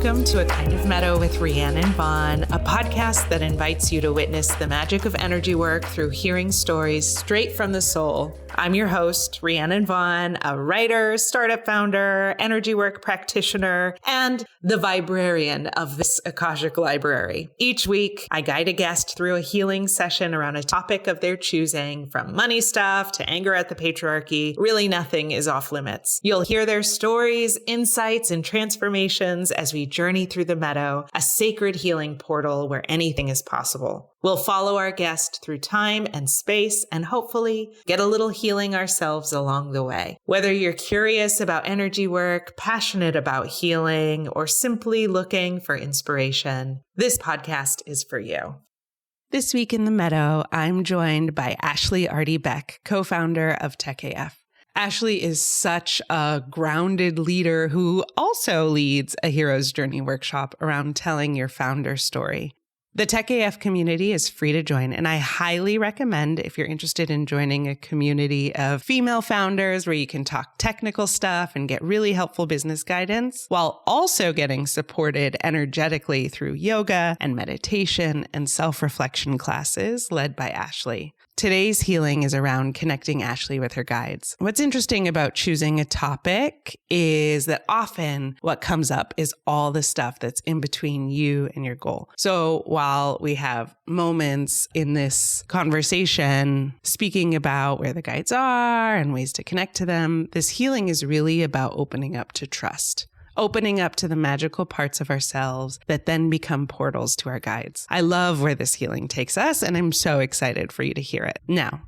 Welcome to A Kind of Meadow with Rhiannon Vaughn, a podcast that invites you to witness the magic of energy work through hearing stories straight from the soul. I'm your host, Rhiannon Vaughn, a writer, startup founder, energy work practitioner, and the librarian of this Akashic library. Each week, I guide a guest through a healing session around a topic of their choosing, from money stuff to anger at the patriarchy. Really, nothing is off limits. You'll hear their stories, insights, and transformations as we journey through the meadow, a sacred healing portal where anything is possible. We'll follow our guest through time and space and hopefully get a little healing ourselves along the way. Whether you're curious about energy work, passionate about healing, or simply looking for inspiration, this podcast is for you. This week in the Meadow, I'm joined by Aarti Beck, co-founder of Tech AF. Ashley is such a grounded leader who also leads a Hero's Journey workshop around telling your founder story. The Tech AF community is free to join, and I highly recommend if you're interested in joining a community of female founders where you can talk technical stuff and get really helpful business guidance while also getting supported energetically through yoga and meditation and self-reflection classes led by Ashley. Today's healing is around connecting Ashley with her guides. What's interesting about choosing a topic is that often what comes up is all the stuff that's in between you and your goal. So while we have moments in this conversation speaking about where the guides are and ways to connect to them, this healing is really about opening up to trust. Opening up to the magical parts of ourselves that then become portals to our guides. I love where this healing takes us, and I'm so excited for you to hear it. Now,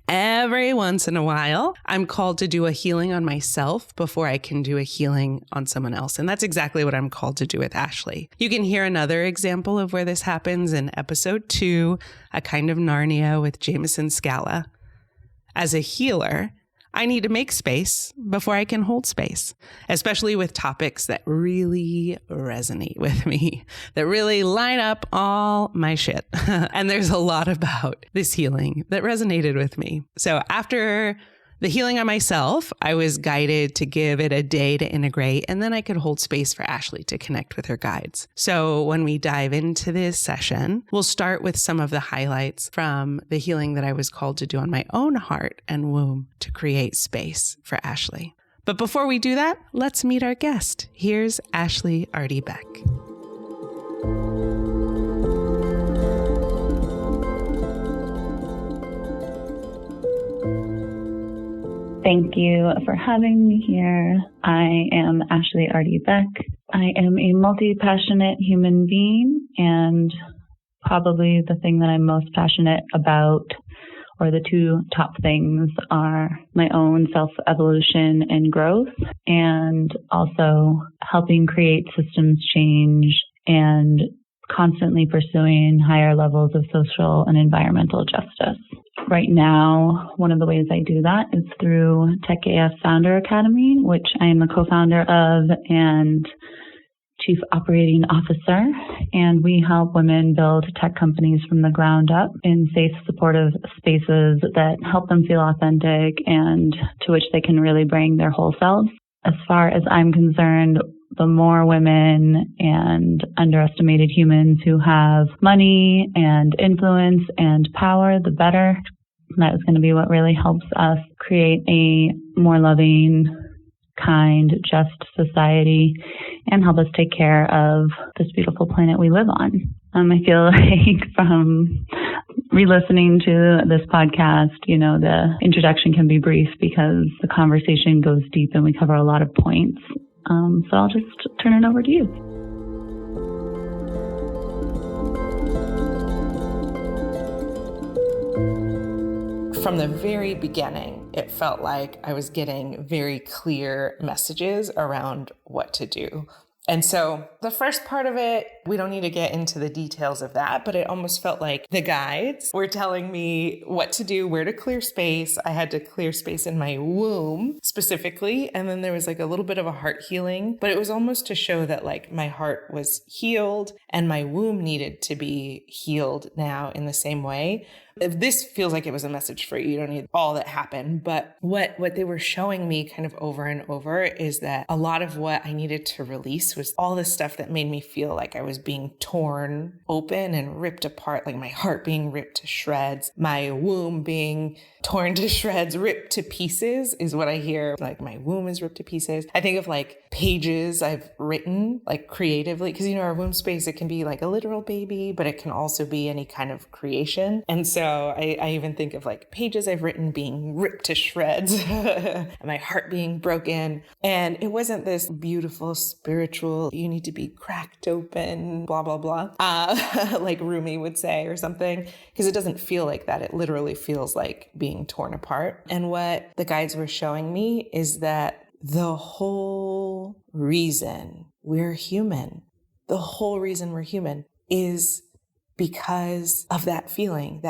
every once in a while, I'm called to do a healing on myself before I can do a healing on someone else. And that's exactly what I'm called to do with Ashley. You can hear another example of where this happens in episode 2, A Kind of Narnia with Jameson Scala. As a healer, I need to make space before I can hold space, especially with topics that really resonate with me, that really line up all my shit. And there's a lot about this healing that resonated with me. So after the healing on myself, I was guided to give it a day to integrate, and then I could hold space for Ashley to connect with her guides. So when we dive into this session, we'll start with some of the highlights from the healing that I was called to do on my own heart and womb to create space for Ashley. But before we do that, let's meet our guest. Here's Aarti Beck. Thank you for having me here. I am Aarti Beck. I am a multi-passionate human being, and probably the thing that I'm most passionate about, or the two top things, are my own self-evolution and growth, and also helping create systems change and constantly pursuing higher levels of social and environmental justice. Right now, one of the ways I do that is through Tech AF Founder Academy, which I am a co-founder of and chief operating officer. And we help women build tech companies from the ground up in safe, supportive spaces that help them feel authentic and to which they can really bring their whole selves. As far as I'm concerned, the more women and underestimated humans who have money and influence and power, the better. That is going to be what really helps us create a more loving, kind, just society and help us take care of this beautiful planet we live on. I feel like from re-listening to this podcast, the introduction can be brief because the conversation goes deep and we cover a lot of points. So I'll just turn it over to you. From the very beginning, it felt like I was getting very clear messages around what to do. And so the first part of it, we don't need to get into the details of that, but it almost felt like the guides were telling me what to do, where to clear space. I had to clear space in my womb specifically. And then there was like a little bit of a heart healing, but it was almost to show that like my heart was healed and my womb needed to be healed now in the same way. this feels like it was a message for you. You don't need all that happened. But what they were showing me kind of over and over is that a lot of what I needed to release was all this stuff that made me feel like I was being torn open and ripped apart, like my heart being ripped to shreds, my womb being torn to shreds, ripped to pieces is what I hear. Like my womb is ripped to pieces. I think of like pages I've written like creatively, because our womb space, it can be like a literal baby, but it can also be any kind of creation. And so I even think of like pages I've written being ripped to shreds and my heart being broken. And it wasn't this beautiful spiritual, you need to be cracked open, blah, blah, blah, like Rumi would say or something, because it doesn't feel like that. It literally feels like being torn apart. And what the guides were showing me is that the whole reason we're human, is because of that feeling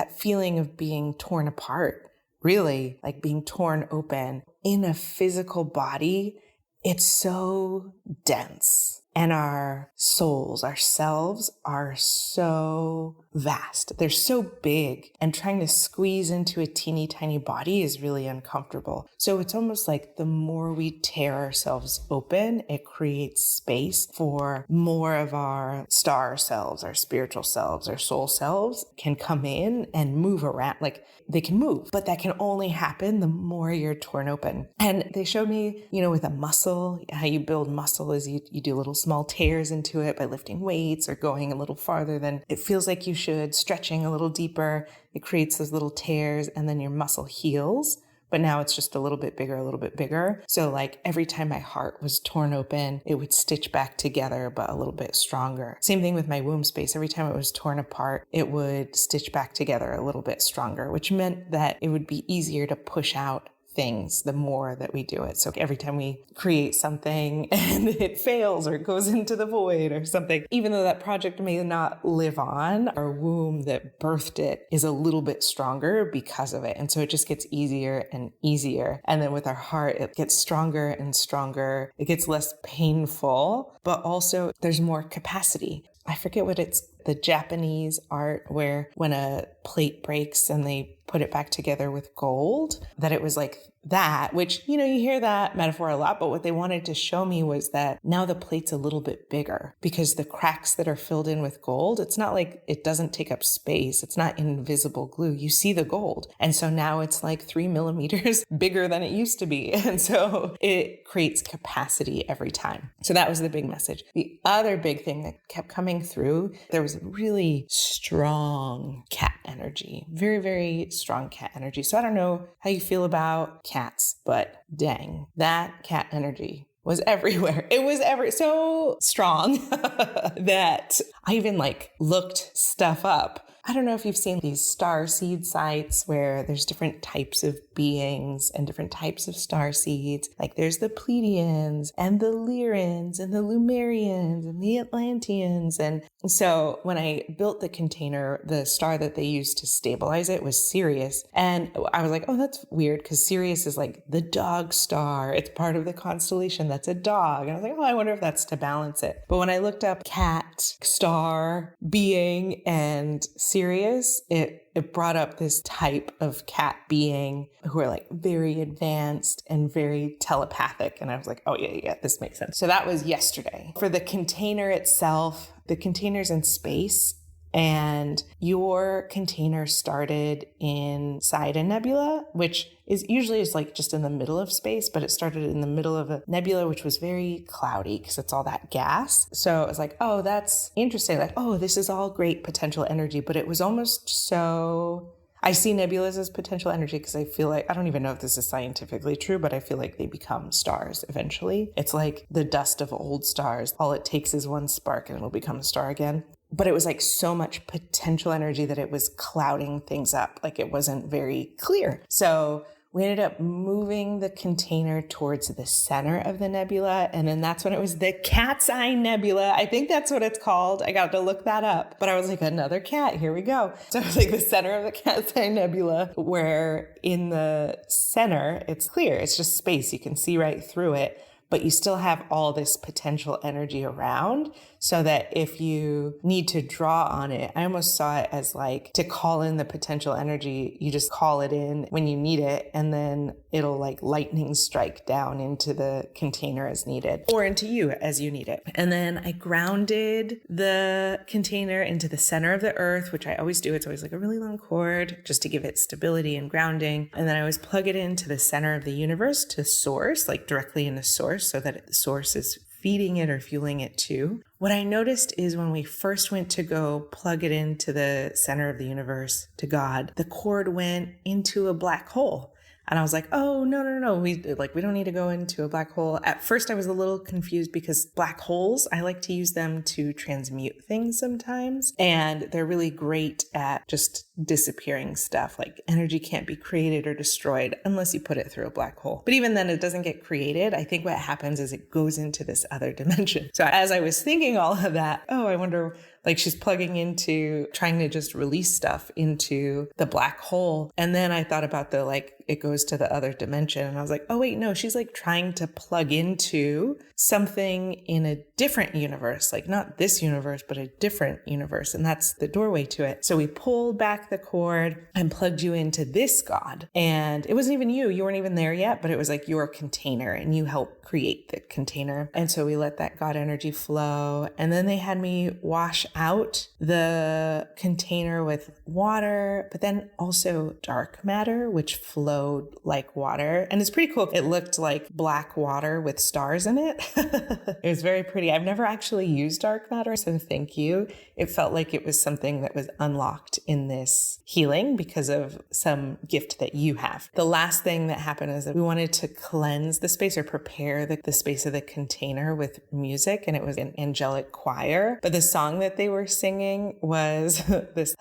of being torn apart, really like being torn open in a physical body. It's so dense. And our souls, our selves are so vast. They're so big, and trying to squeeze into a teeny tiny body is really uncomfortable. So it's almost like the more we tear ourselves open, it creates space for more of our star selves, our spiritual selves, our soul selves can come in and move around. Like they can move, but that can only happen the more you're torn open. And they showed me, with a muscle, how you build muscle is you do little small tears into it by lifting weights or going a little farther than it feels like you should, stretching a little deeper. It creates those little tears, and then your muscle heals. But now it's just a little bit bigger. So like every time my heart was torn open, it would stitch back together, but a little bit stronger. Same thing with my womb space. Every time it was torn apart, it would stitch back together a little bit stronger, which meant that it would be easier to push out things the more that we do it. So every time we create something and it fails or goes into the void or something, even though that project may not live on, our womb that birthed it is a little bit stronger because of it. And so it just gets easier and easier. And then with our heart, it gets stronger and stronger. It gets less painful, but also there's more capacity. I forget what it's, the Japanese art where when a plate breaks and they put it back together with gold, that it was like that, which, you hear that metaphor a lot, but what they wanted to show me was that now the plate's a little bit bigger because the cracks that are filled in with gold, it's not like it doesn't take up space. It's not invisible glue. You see the gold. And so now it's like 3 millimeters bigger than it used to be. And so it creates capacity every time. So that was the big message. The other big thing that kept coming through, there was a really strong cat energy, very, very strong cat energy. So I don't know how you feel about cats, but dang, that cat energy was everywhere. It was so strong that I even looked stuff up. I don't know if you've seen these starseed sites where there's different types of beings and different types of starseeds. Like there's the Pleiadians and the Lyrans and the Lumerians and the Atlanteans. And so when I built the container, the star that they used to stabilize it was Sirius. And I was like, oh, that's weird because Sirius is like the dog star. It's part of the constellation that's a dog. And I was like, oh, I wonder if that's to balance it. But when I looked up cat, star, being, and Sirius, it brought up this type of cat being who are like very advanced and very telepathic. And I was like, oh yeah, this makes sense. So that was yesterday. For the container itself, the container's in space. And your container started inside a nebula, which is usually like just in the middle of space, but it started in the middle of a nebula, which was very cloudy because it's all that gas. So it was like, oh, that's interesting. Like, oh, this is all great potential energy, but it was almost so... I see nebulas as potential energy because I feel like, I don't even know if this is scientifically true, but I feel like they become stars eventually. It's like the dust of old stars. All it takes is one spark and it'll become a star again. But it was like so much potential energy that it was clouding things up. Like it wasn't very clear. So we ended up moving the container towards the center of the nebula. And then that's when it was the Cat's Eye Nebula. I think that's what it's called. I got to look that up. But I was like, another cat, here we go. So it was like the center of the Cat's Eye Nebula, where in the center, it's clear. It's just space. You can see right through it. but you still have all this potential energy around, so that if you need to draw on it, I almost saw it as like to call in the potential energy, you just call it in when you need it, and then it'll like lightning strike down into the container as needed, or into you as you need it. And then I grounded the container into the center of the earth, which I always do. It's always like a really long cord just to give it stability and grounding. And then I always plug it into the center of the universe, to source, like directly into source, so that the source is feeding it or fueling it too. What I noticed is when we first went to go plug it into the center of the universe, to God, the cord went into a black hole. And I was like, oh, no. We don't need to go into a black hole. At first, I was a little confused because black holes, I like to use them to transmute things sometimes. And they're really great at just disappearing stuff. Like energy can't be created or destroyed unless you put it through a black hole. But even then, it doesn't get created. I think what happens is it goes into this other dimension. So as I was thinking all of that, I wonder, like she's plugging into trying to just release stuff into the black hole. And then I thought about it goes to the other dimension. And I was like, oh, wait, no, she's like trying to plug into something in a different universe, like not this universe, but a different universe. And that's the doorway to it. So we pulled back the cord and plugged you into this God. And it wasn't even you. You weren't even there yet, but it was like your container, and you helped create the container. And so we let that God energy flow. And then they had me wash out the container with water, but then also dark matter, which flowed like water. And it's pretty cool. It looked like black water with stars in it. It was very pretty. I've never actually used dark matter, so thank you. It felt like it was something that was unlocked in this healing because of some gift that you have. The last thing that happened is that we wanted to cleanse the space, or prepare the space of the container with music, and it was an angelic choir. But the song that they were singing was this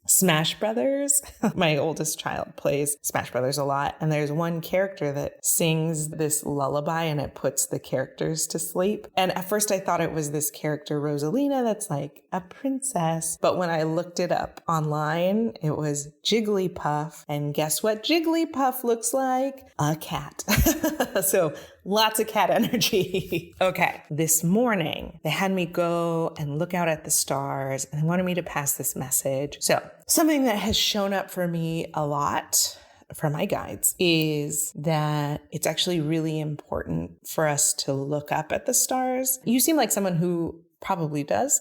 Smash Brothers. My oldest child plays Smash Brothers a lot, and there's one character that sings this lullaby, and it puts the characters to sleep. And at first I thought it was this character Rosalina that's like a princess, but when I looked it up online, it was Jigglypuff. And guess what Jigglypuff looks like? A cat. So lots of cat energy. Okay, this morning they had me go and look out at the stars, and they wanted me to pass this message. So something that has shown up for me a lot from my guides is that it's actually really important for us to look up at the stars. You seem like someone who probably does.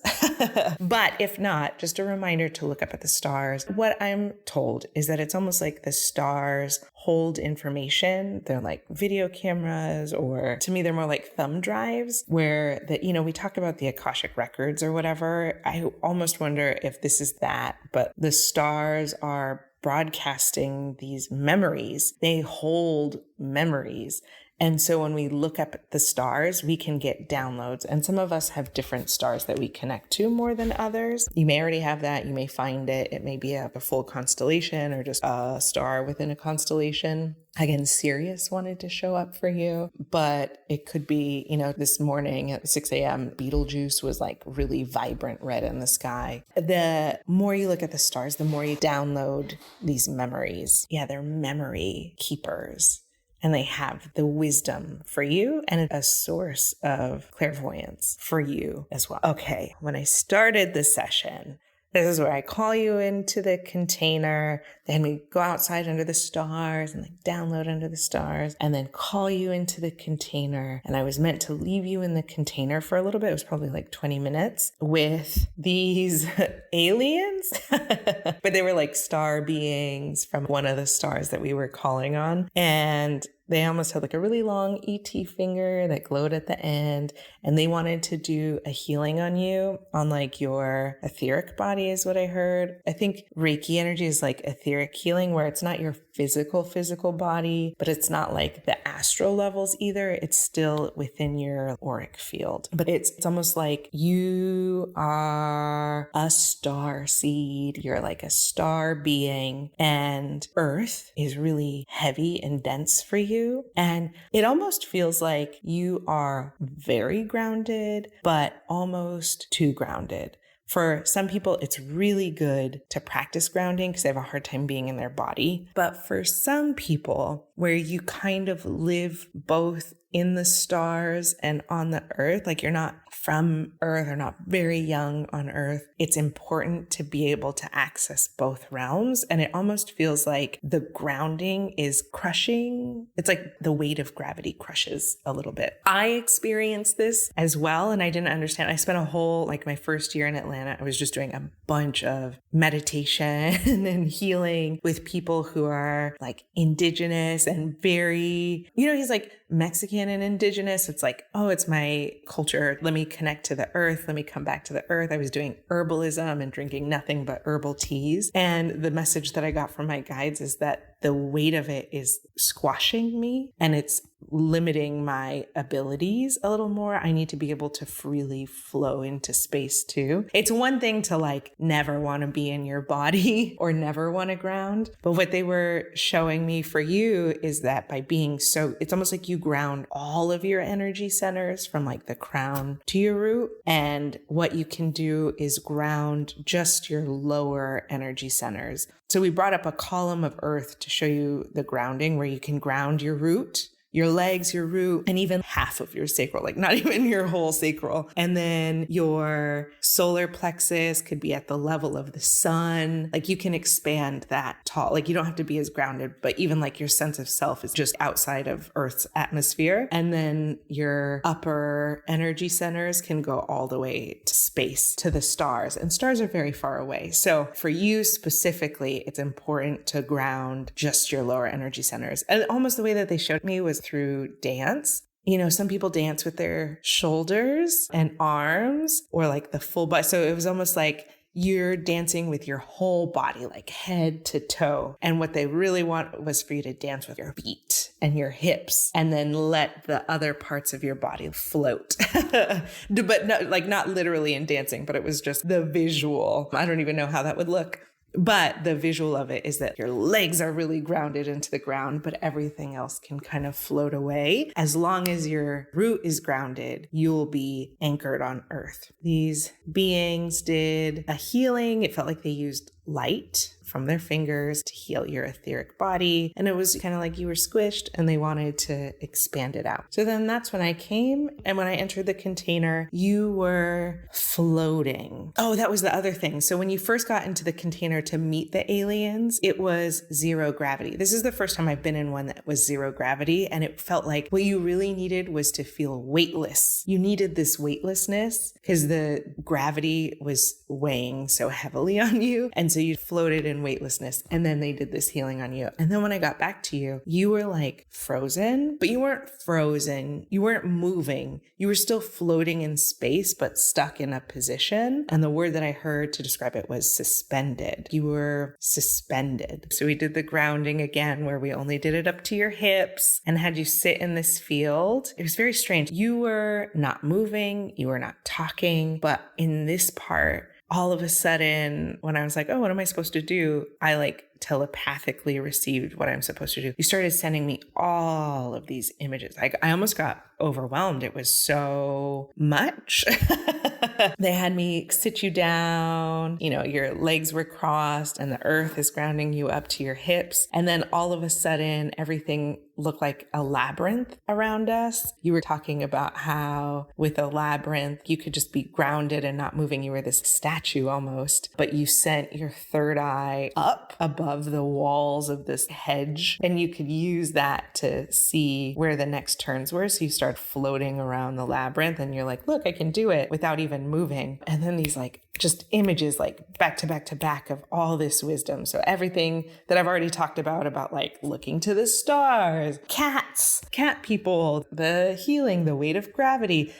But if not, just a reminder to look up at the stars. What I'm told is that it's almost like the stars hold information. They're like video cameras, or to me, they're more like thumb drives, where we talk about the Akashic records or whatever. I almost wonder if this is that, but the stars are broadcasting these memories. They hold memories. And so when we look up at the stars, we can get downloads. And some of us have different stars that we connect to more than others. You may already have that. You may find it. It may be a full constellation, or just a star within a constellation. Again, Sirius wanted to show up for you, but it could be, this morning at 6 a.m., Betelgeuse was like really vibrant red in the sky. The more you look at the stars, the more you download these memories. Yeah, they're memory keepers. And they have the wisdom for you and a source of clairvoyance for you as well. Okay, when I started the session, this is where I call you into the container, then we go outside under the stars and download under the stars, and then call you into the container. And I was meant to leave you in the container for a little bit. It was probably like 20 minutes with these aliens, but they were like star beings from one of the stars that we were calling on. And they almost had like a really long ET finger that glowed at the end. And they wanted to do a healing on you, on like your etheric body is what I heard. I think Reiki energy is like etheric healing, where it's not your physical body, but it's not like the astral levels either. It's still within your auric field. But it's almost like you are a star seed. You're like a star being, and Earth is really heavy and dense for you. And it almost feels like you are very grounded, but almost too grounded. For some people, it's really good to practice grounding because they have a hard time being in their body. But for some people, where you kind of live both in the stars and on the earth. Like you're not from Earth or not very young on Earth. It's important to be able to access both realms. And it almost feels like the grounding is crushing. It's like the weight of gravity crushes a little bit. I experienced this as well. And I didn't understand. I spent a whole, like my first year in Atlanta, I was just doing a bunch of meditation and healing with people who are like indigenous and very, he's like Mexican and indigenous. It's like, oh, it's my culture. Let me connect to the earth. Let me come back to the earth. I was doing herbalism and drinking nothing but herbal teas. And the message that I got from my guides is that the weight of it is squashing me and it's limiting my abilities a little more. I need to be able to freely flow into space too. It's one thing to like never want to be in your body or never want to ground. But what they were showing me for you is that by being it's almost like you ground all of your energy centers from like the crown to your root. And what you can do is ground just your lower energy centers. So we brought up a column of earth to show you the grounding where you can ground your root, your legs, your root, and even half of your sacral, like not even your whole sacral. And then your solar plexus could be at the level of the sun. Like you can expand that tall. Like you don't have to be as grounded, but even like your sense of self is just outside of Earth's atmosphere. And then your upper energy centers can go all the way to space, to the stars. And stars are very far away. So for you specifically, it's important to ground just your lower energy centers. And almost the way that they showed me was through dance. Some people dance with their shoulders and arms or like the full body. So it was almost like you're dancing with your whole body, like head to toe. And what they really want was for you to dance with your feet and your hips and then let the other parts of your body float. But not literally in dancing, but it was just the visual. I don't even know how that would look. But the visual of it is that your legs are really grounded into the ground, but everything else can kind of float away. As long as your root is grounded, you'll be anchored on earth. These beings did a healing. It felt like they used light from their fingers to heal your etheric body. And it was kind of like you were squished and they wanted to expand it out. So then that's when I came. And when I entered the container, you were floating. Oh, that was the other thing. So when you first got into the container to meet the aliens, it was zero gravity. This is the first time I've been in one that was zero gravity. And it felt like what you really needed was to feel weightless. You needed this weightlessness because the gravity was weighing so heavily on you. And so you floated in weightlessness. And then they did this healing on you. And then when I got back to you, you were like frozen, but you weren't frozen. You weren't moving. You were still floating in space, but stuck in a position. And the word that I heard to describe it was suspended. You were suspended. So we did the grounding again, where we only did it up to your hips and had you sit in this field. It was very strange. You were not moving. You were not talking. But in this part, all of a sudden, when I was like, oh, what am I supposed to do? I like telepathically received what I'm supposed to do. You started sending me all of these images. I almost got overwhelmed. It was so much. They had me sit you down, your legs were crossed and the earth is grounding you up to your hips. And then all of a sudden, everything looked like a labyrinth around us. You were talking about how with a labyrinth, you could just be grounded and not moving. You were this statue almost, but you sent your third eye up above the walls of this hedge and you could use that to see where the next turns were. So you start floating around the labyrinth and you're like, look, I can do it without even moving. And then these just images back to back to back of all this wisdom. So everything that I've already talked about looking to the stars, cat people, the healing, the weight of gravity,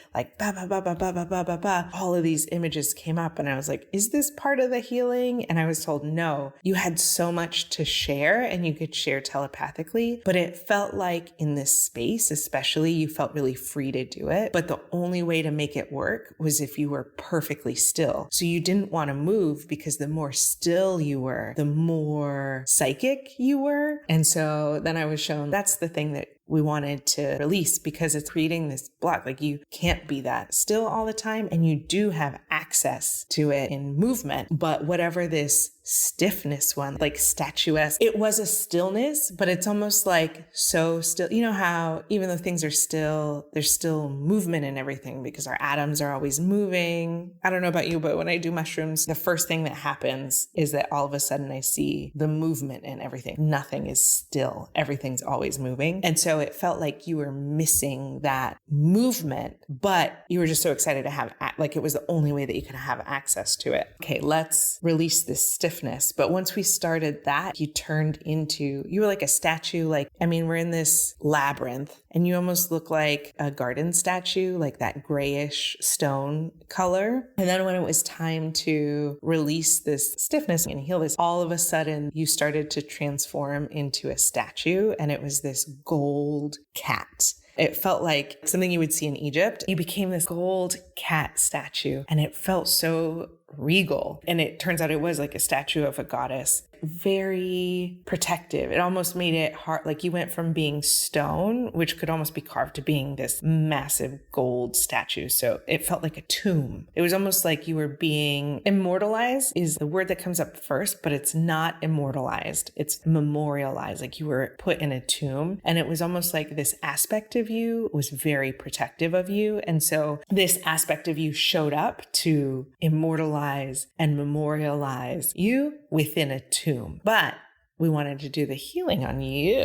all of these images came up and I was like, is this part of the healing? And I was told, no, you had so much to share and you could share telepathically, but it felt like in this space, especially, you felt really free to do it. But the only way to make it work was if you were perfectly still. So you didn't want to move because the more still you were, the more psychic you were. And so then I was shown that's the thing that we wanted to release because it's creating this block. You can't be that still all the time. And you do have access to it in movement, but whatever this stiffness one, like statuesque. It was a stillness, but it's almost like so still. You know how even though things are still, there's still movement in everything because our atoms are always moving. I don't know about you, but when I do mushrooms, the first thing that happens is that all of a sudden I see the movement in everything. Nothing is still. Everything's always moving. And so it felt like you were missing that movement, but you were just so excited to have, like it was the only way that you could have access to it. Okay, let's release this stiffness. But once we started that, you were like a statue. Like, I mean, we're in this labyrinth and you almost look like a garden statue, like that grayish stone color. And then when it was time to release this stiffness and heal this, all of a sudden you started to transform into a statue, and it was this gold cat. It felt like something you would see in Egypt. You became this gold cat statue, and it felt so regal. And it turns out it was like a statue of a goddess. Very protective. It almost made it hard. Like you went from being stone, which could almost be carved, to being this massive gold statue. So it felt like a tomb. It was almost like you were being immortalized is the word that comes up first, but it's not immortalized. It's memorialized. Like you were put in a tomb, and it was almost like this aspect of you was very protective of you. And so this aspect of you showed up to immortalize and memorialize you within a tomb. But we wanted to do the healing on you.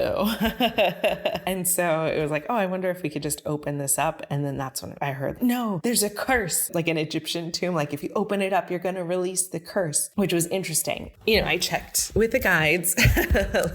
And so it was like, oh, I wonder if we could just open this up. And then that's when I heard, no, there's a curse, like an Egyptian tomb. Like if you open it up, you're going to release the curse, which was interesting. You know, I checked with the guides.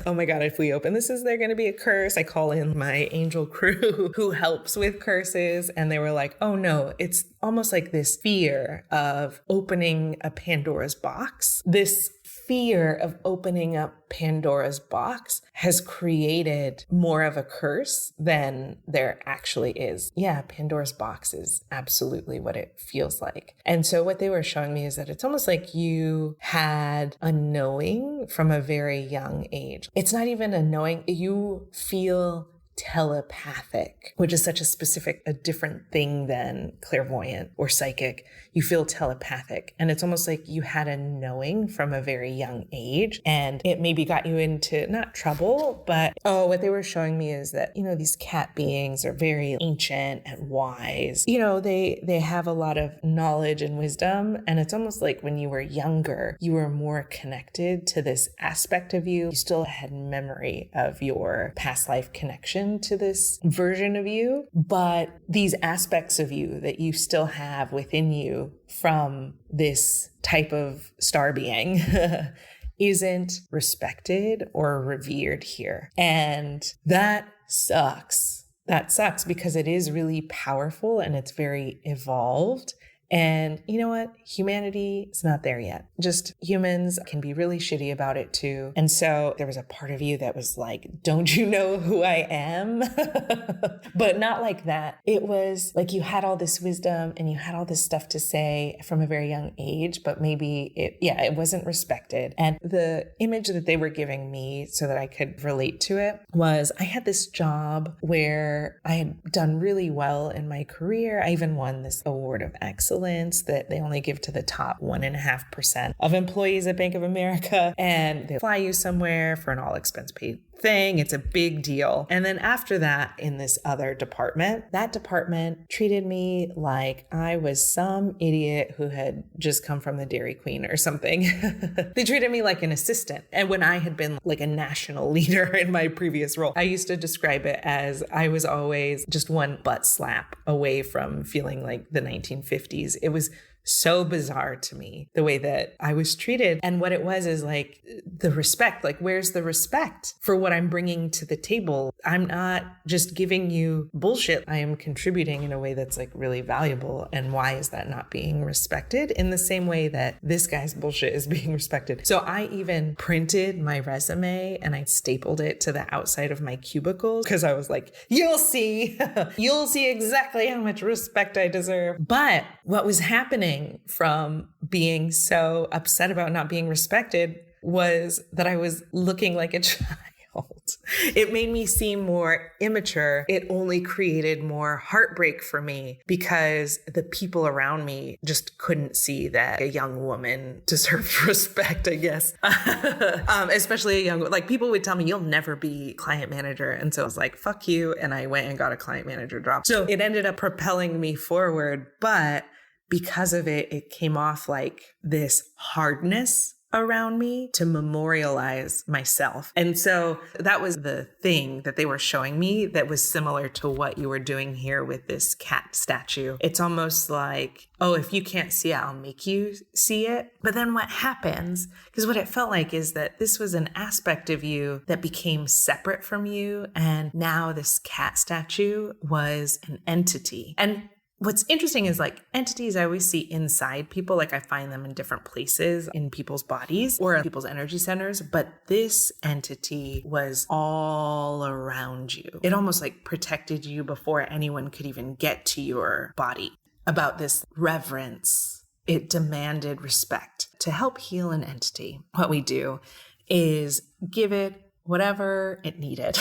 Oh my God, if we open this, is there going to be a curse? I call in my angel crew who helps with curses. And they were like, oh no, it's almost like this fear of opening a Pandora's box. This fear of opening up Pandora's box has created more of a curse than there actually is. Yeah, Pandora's box is absolutely what it feels like. And so what they were showing me is that it's almost like you had a knowing from a very young age. It's not even a knowing, you feel telepathic, which is such a different thing than clairvoyant or psychic. You feel telepathic. And it's almost like you had a knowing from a very young age, and it maybe got you into not trouble, but what they were showing me is that, you know, these cat beings are very ancient and wise. You know, they have a lot of knowledge and wisdom. And it's almost like when you were younger, you were more connected to this aspect of you. You still had memory of your past life connection to this version of you, but these aspects of you that you still have within you from this type of star being isn't respected or revered here. And that sucks. That sucks because it is really powerful and it's very evolved. And you know what? Humanity is not there yet. Just humans can be really shitty about it too. And so there was a part of you that was like, don't you know who I am? But not like that. It was like you had all this wisdom and you had all this stuff to say from a very young age, but maybe it wasn't respected. And the image that they were giving me so that I could relate to it was I had this job where I had done really well in my career. I even won this award of excellence that they only give to the top 1.5% of employees at Bank of America. And they fly you somewhere for an all expense paid thing. It's a big deal. And then after that, in this other department, that department treated me like I was some idiot who had just come from the Dairy Queen or something. They treated me like an assistant. And when I had been like a national leader in my previous role, I used to describe it as I was always just one butt slap away from feeling like the 1950s. It was so bizarre to me, the way that I was treated. And what it was is like the respect, like where's the respect for what I'm bringing to the table? I'm not just giving you bullshit. I am contributing in a way that's like really valuable. And why is that not being respected in the same way that this guy's bullshit is being respected? So I even printed my resume and I stapled it to the outside of my cubicle because I was like, you'll see, you'll see exactly how much respect I deserve. But what was happening from being so upset about not being respected was that I was looking like a child. It made me seem more immature. It only created more heartbreak for me because the people around me just couldn't see that a young woman deserved respect, I guess. Especially a young, like people would tell me, you'll never be client manager. And so I was like, fuck you. And I went and got a client manager job. So it ended up propelling me forward. But because of it, it came off like this hardness around me to memorialize myself. And so that was the thing that they were showing me that was similar to what you were doing here with this cat statue. It's almost like, oh, if you can't see it, I'll make you see it. But then what happens, because what it felt like is that this was an aspect of you that became separate from you. And now this cat statue was an entity. And what's interesting is like entities I always see inside people, like I find them in different places in people's bodies or in people's energy centers, but this entity was all around you. It almost like protected you before anyone could even get to your body. About this reverence, it demanded respect. To help heal an entity, what we do is give it whatever it needed.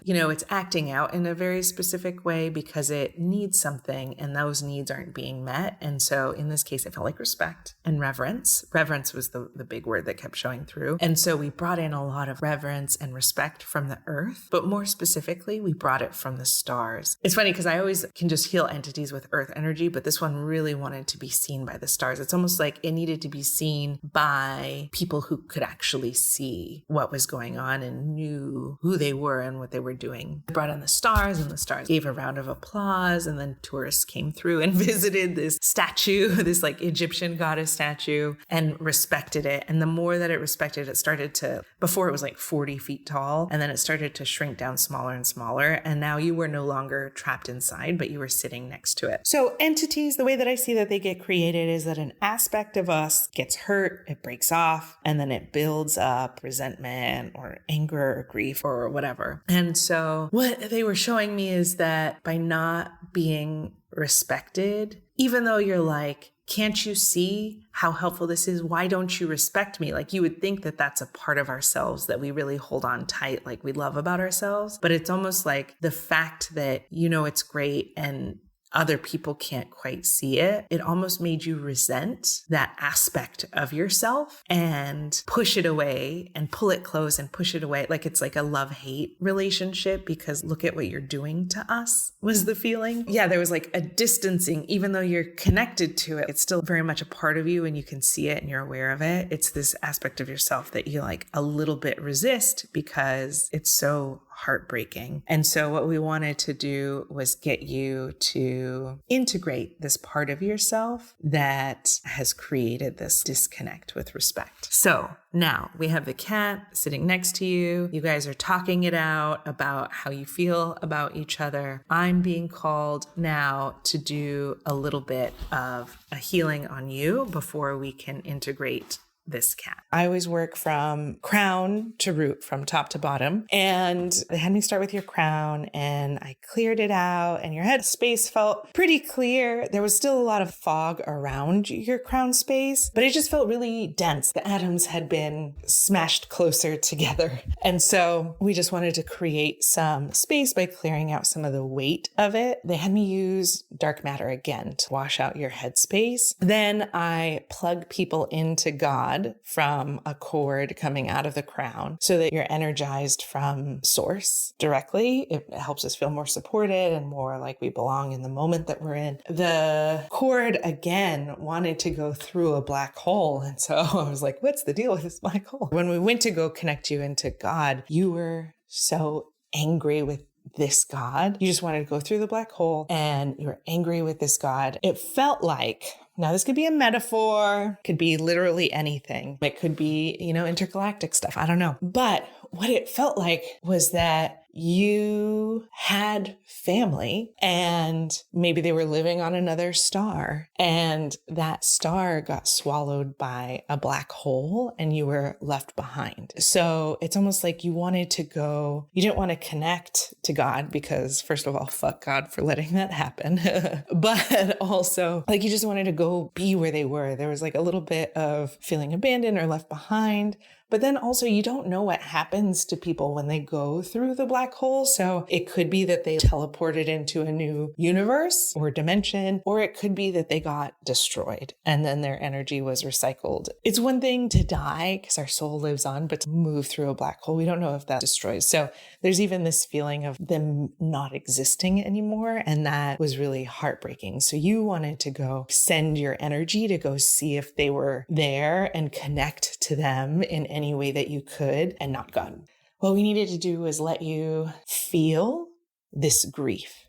It's acting out in a very specific way because it needs something and those needs aren't being met. And so in this case, it felt like respect and reverence. Reverence was the big word that kept showing through. And so we brought in a lot of reverence and respect from the earth, but more specifically, we brought it from the stars. It's funny because I always can just heal entities with earth energy, but this one really wanted to be seen by the stars. It's almost like it needed to be seen by people who could actually see what was going on and knew who they were and what they were doing. I brought in the stars and the stars gave a round of applause, and then tourists came through and visited this statue, this like Egyptian goddess statue, and respected it. And the more that it respected, it started to, before it was like 40 feet tall, and then it started to shrink down smaller and smaller. And now you were no longer trapped inside, but you were sitting next to it. So entities, the way that I see that they get created is that an aspect of us gets hurt, it breaks off, and then it builds up resentment or anger or grief or whatever. And so what they were showing me is that by not being respected, even though you're like, can't you see how helpful this is? Why don't you respect me? Like you would think that that's a part of ourselves that we really hold on tight, like we love about ourselves. But it's almost like the fact that, it's great and other people can't quite see it. It almost made you resent that aspect of yourself and push it away and pull it close and push it away. Like it's like a love-hate relationship because look at what you're doing to us was the feeling. Yeah, there was like a distancing, even though you're connected to it, it's still very much a part of you and you can see it and you're aware of it. It's this aspect of yourself that you like a little bit resist because it's so heartbreaking. And so what we wanted to do was get you to integrate this part of yourself that has created this disconnect with respect. So now we have the cat sitting next to you. You guys are talking it out about how you feel about each other. I'm being called now to do a little bit of a healing on you before we can integrate this cat. I always work from crown to root, from top to bottom. And they had me start with your crown and I cleared it out and your head space felt pretty clear. There was still a lot of fog around your crown space, but it just felt really dense. The atoms had been smashed closer together. And so we just wanted to create some space by clearing out some of the weight of it. They had me use dark matter again to wash out your head space. Then I plug people into God from a cord coming out of the crown so that you're energized from source directly. It helps us feel more supported and more like we belong in the moment that we're in. The cord again wanted to go through a black hole. And so I was like, what's the deal with this black hole? When we went to go connect you into God, you were so angry with this God. You just wanted to go through the black hole and you were angry with this God. It felt like, now this could be a metaphor, could be literally anything. It could be, intergalactic stuff. I don't know. But what it felt like was that you had family and maybe they were living on another star and that star got swallowed by a black hole and you were left behind. So it's almost like you wanted to go, you didn't want to connect to God because first of all, fuck God for letting that happen. But also like you just wanted to go be where they were. There was like a little bit of feeling abandoned or left behind. But then also you don't know what happens to people when they go through the black hole. So it could be that they teleported into a new universe or dimension, or it could be that they got destroyed and then their energy was recycled. It's one thing to die because our soul lives on, but to move through a black hole, we don't know if that destroys. So there's even this feeling of them not existing anymore. And that was really heartbreaking. So you wanted to go send your energy to go see if they were there and connect to them in any way that you could, and not God. What we needed to do was let you feel this grief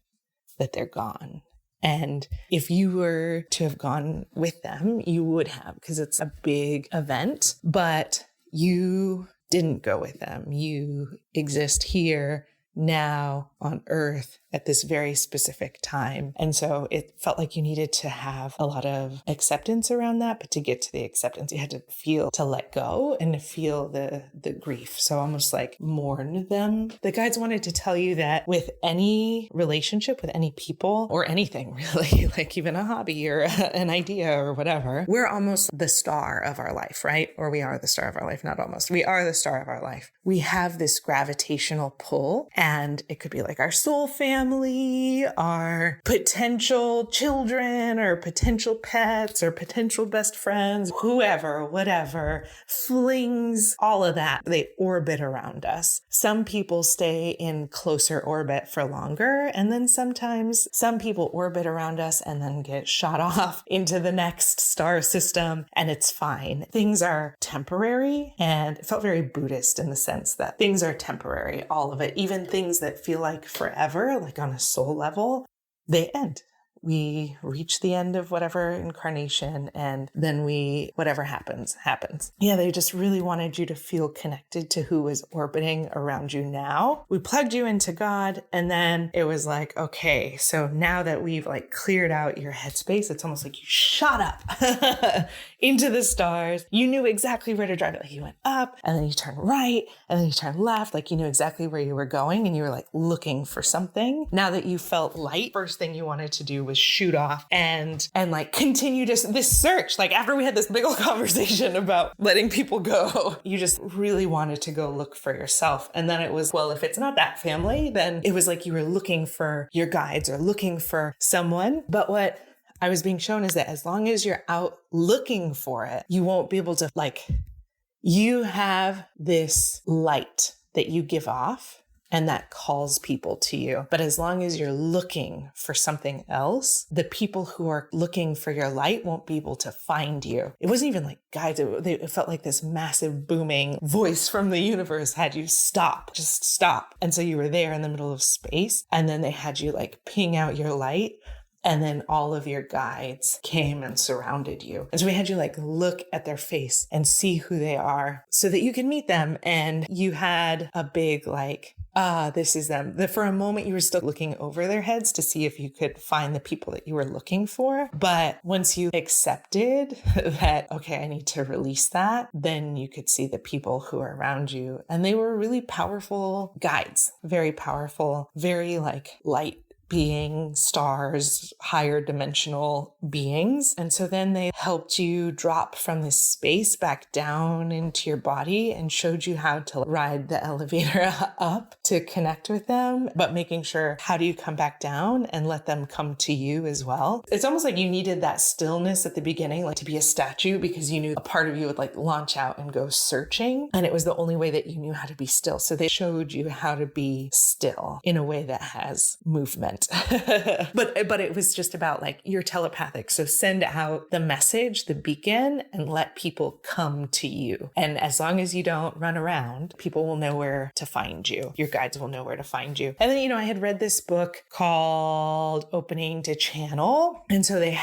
that they're gone. And if you were to have gone with them, you would have, because it's a big event, but you didn't go with them. You exist here now on Earth at this very specific time. And so it felt like you needed to have a lot of acceptance around that. But to get to the acceptance, you had to feel, to let go and to feel the grief. So almost like mourn them. The guides wanted to tell you that with any relationship, with any people or anything really, like even a hobby or an idea or whatever, we're almost the star of our life, right? Or we are the star of our life, not almost. We are the star of our life. We have this gravitational pull, and it could be like our soul family, our potential children, or potential pets, or potential best friends, whoever, whatever, flings, all of that. They orbit around us. Some people stay in closer orbit for longer, and then sometimes some people orbit around us and then get shot off into the next star system, and it's fine. Things are temporary, and it felt very Buddhist in the sense that things are temporary, all of it, even things that feel like forever, like on a soul level, they end. We reach the end of whatever incarnation, and then whatever happens. Yeah, they just really wanted you to feel connected to who is orbiting around you now. We plugged you into God, and then it was like, okay, so now that we've like cleared out your headspace, it's almost like you shot up into the stars. You knew exactly where to drive it. Like you went up, and then you turned right, and then you turned left. Like you knew exactly where you were going, and you were like looking for something. Now that you felt light, first thing you wanted to do was shoot off and like continue this search. Like after we had this big old conversation about letting people go, you just really wanted to go look for yourself. And then it was, well, if it's not that family, then it was like you were looking for your guides or looking for someone. But what I was being shown is that as long as you're out looking for it, you won't be able to, like, you have this light that you give off, and that calls people to you. But as long as you're looking for something else, the people who are looking for your light won't be able to find you. It wasn't even like guides. It felt like this massive booming voice from the universe had you stop, just stop. And so you were there in the middle of space, and then they had you like ping out your light. And then all of your guides came and surrounded you. And so we had you like look at their face and see who they are so that you can meet them. And you had a big like, this is them. For a moment, you were still looking over their heads to see if you could find the people that you were looking for. But once you accepted that, okay, I need to release that, then you could see the people who are around you. And they were really powerful guides, very powerful, very like light being stars, higher dimensional beings. And so then they helped you drop from this space back down into your body and showed you how to ride the elevator up to connect with them, but making sure, how do you come back down and let them come to you as well? It's almost like you needed that stillness at the beginning, like to be a statue, because you knew a part of you would like launch out and go searching. And it was the only way that you knew how to be still. So they showed you how to be still in a way that has movement. But it was just about like, you're telepathic. So send out the message, the beacon, and let people come to you. And as long as you don't run around, people will know where to find you. Your guides will know where to find you. And then, I had read this book called Opening to Channel. And so they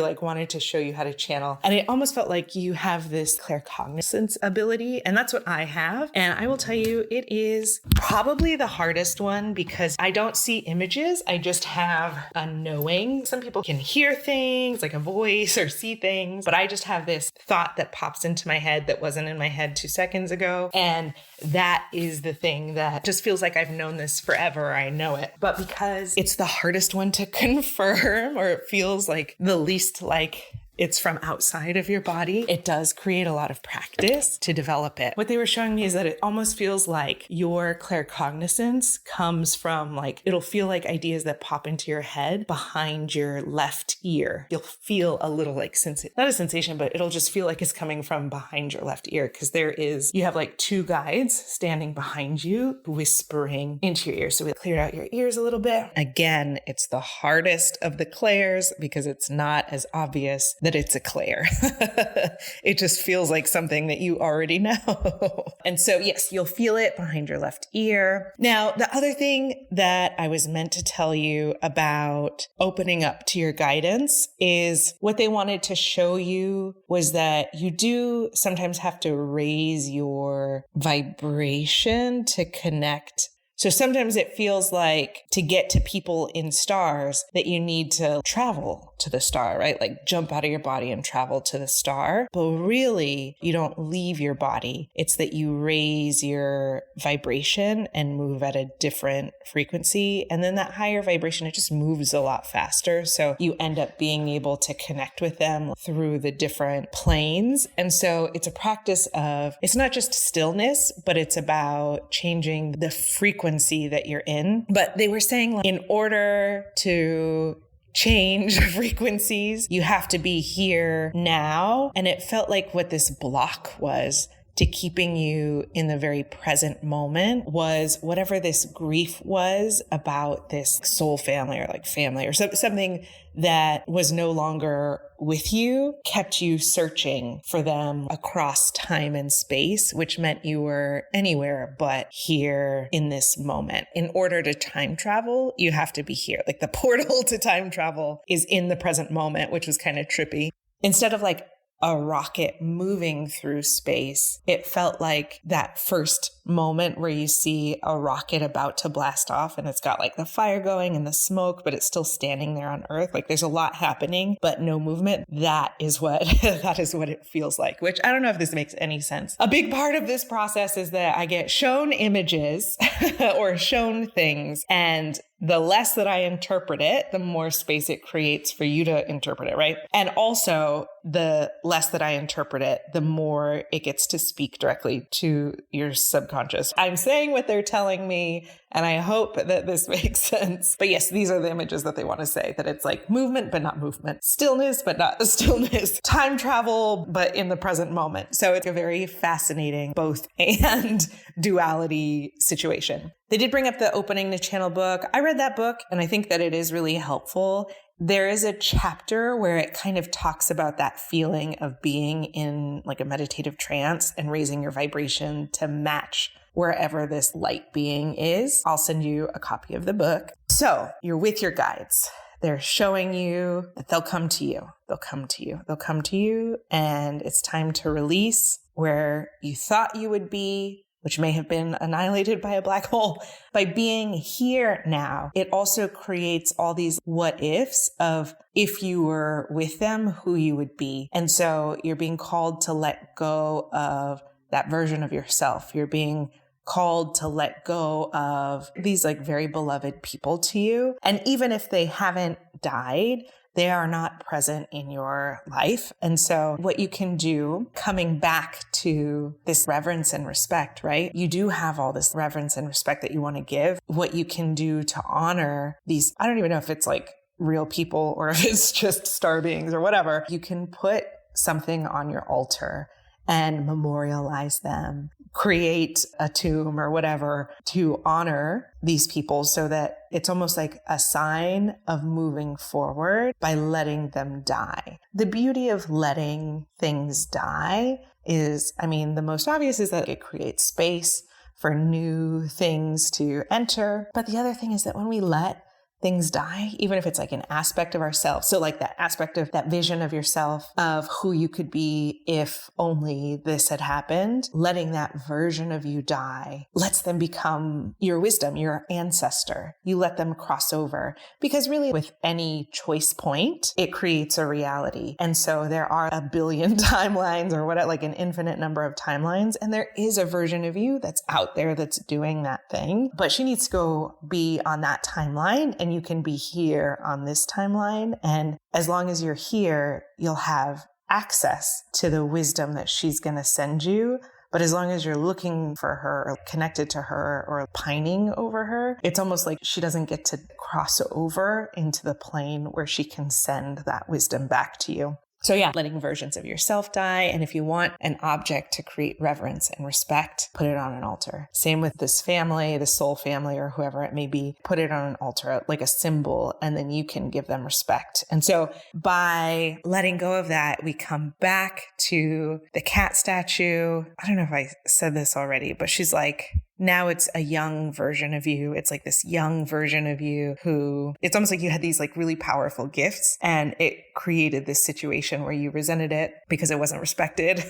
like wanted to show you how to channel. And it almost felt like you have this claircognizance ability. And that's what I have. And I will tell you, it is probably the hardest one because I don't see images. I just have a knowing. Some people can hear things like a voice or see things, but I just have this thought that pops into my head that wasn't in my head 2 seconds ago. And that is the thing that just feels like I've known this forever. I know it. But because it's the hardest one to confirm, or it feels like the least like it's from outside of your body. It does create a lot of practice to develop it. What they were showing me is that it almost feels like your claircognizance comes from like, it'll feel like ideas that pop into your head behind your left ear. You'll feel a little like not a sensation, but it'll just feel like it's coming from behind your left ear, because you have like two guides standing behind you whispering into your ear. So we cleared out your ears a little bit. Again, it's the hardest of the clairs because it's not as obvious that it's a clair. It just feels like something that you already know. And so yes, you'll feel it behind your left ear. Now, the other thing that I was meant to tell you about opening up to your guidance is what they wanted to show you was that you do sometimes have to raise your vibration to connect. So sometimes it feels like to get to people in stars that you need to travel to the star, right? Like jump out of your body and travel to the star. But really, you don't leave your body. It's that you raise your vibration and move at a different frequency. And then that higher vibration, it just moves a lot faster. So you end up being able to connect with them through the different planes. And so it's a practice of, it's not just stillness, but it's about changing the frequency that you're in. But they were saying, like, in order to change frequencies, you have to be here now. And it felt like what this block was to keeping you in the very present moment was whatever this grief was about this soul family or like family or something that was no longer with you, kept you searching for them across time and space, which meant you were anywhere but here in this moment. In order to time travel, you have to be here. Like the portal to time travel is in the present moment, which was kind of trippy. Instead of like a rocket moving through space, it felt like that first moment where you see a rocket about to blast off and it's got like the fire going and the smoke, but it's still standing there on Earth. Like there's a lot happening, but no movement. That is what it feels like, which I don't know if this makes any sense. A big part of this process is that I get shown images or shown things, and the less that I interpret it, the more space it creates for you to interpret it, right? And also, the less that I interpret it, the more it gets to speak directly to your subconscious. I'm saying what they're telling me, and I hope that this makes sense. But yes, these are the images that they want to say, that it's like movement, but not movement. Stillness, but not stillness. Time travel, but in the present moment. So it's a very fascinating both and duality situation. They did bring up the Opening the Channel book. I read that book, and I think that it is really helpful. There is a chapter where it kind of talks about that feeling of being in like a meditative trance and raising your vibration to match wherever this light being is. I'll send you a copy of the book. So you're with your guides. They're showing you that they'll come to you. They'll come to you. They'll come to you. And it's time to release where you thought you would be, which may have been annihilated by a black hole. By being here now, it also creates all these what ifs of if you were with them, who you would be. And so you're being called to let go of that version of yourself. You're being called to let go of these like very beloved people to you. And even if they haven't died, they are not present in your life. And so what you can do, coming back to this reverence and respect, right? You do have all this reverence and respect that you want to give. What you can do to honor these, I don't even know if it's like real people or if it's just star beings or whatever. You can put something on your altar and memorialize them, create a tomb or whatever to honor these people so that it's almost like a sign of moving forward by letting them die. The beauty of letting things die is, I mean, the most obvious is that it creates space for new things to enter. But the other thing is that when we let things die, even if it's like an aspect of ourselves. So like that aspect of that vision of yourself of who you could be if only this had happened, letting that version of you die lets them become your wisdom, your ancestor. You let them cross over because really with any choice point, it creates a reality. And so there are a billion timelines or whatever, like an infinite number of timelines. And there is a version of you that's out there that's doing that thing, but she needs to go be on that timeline and and you can be here on this timeline. And as long as you're here, you'll have access to the wisdom that she's going to send you. But as long as you're looking for her or connected to her or pining over her, it's almost like she doesn't get to cross over into the plane where she can send that wisdom back to you. So yeah, letting versions of yourself die. And if you want an object to create reverence and respect, put it on an altar. Same with this family, the soul family, or whoever it may be, put it on an altar, like a symbol, and then you can give them respect. And so by letting go of that, we come back to the cat statue. I don't know if I said this already, but she's like, now it's a young version of you. It's like this young version of you who, it's almost like you had these like really powerful gifts, and it created this situation where you resented it because it wasn't respected.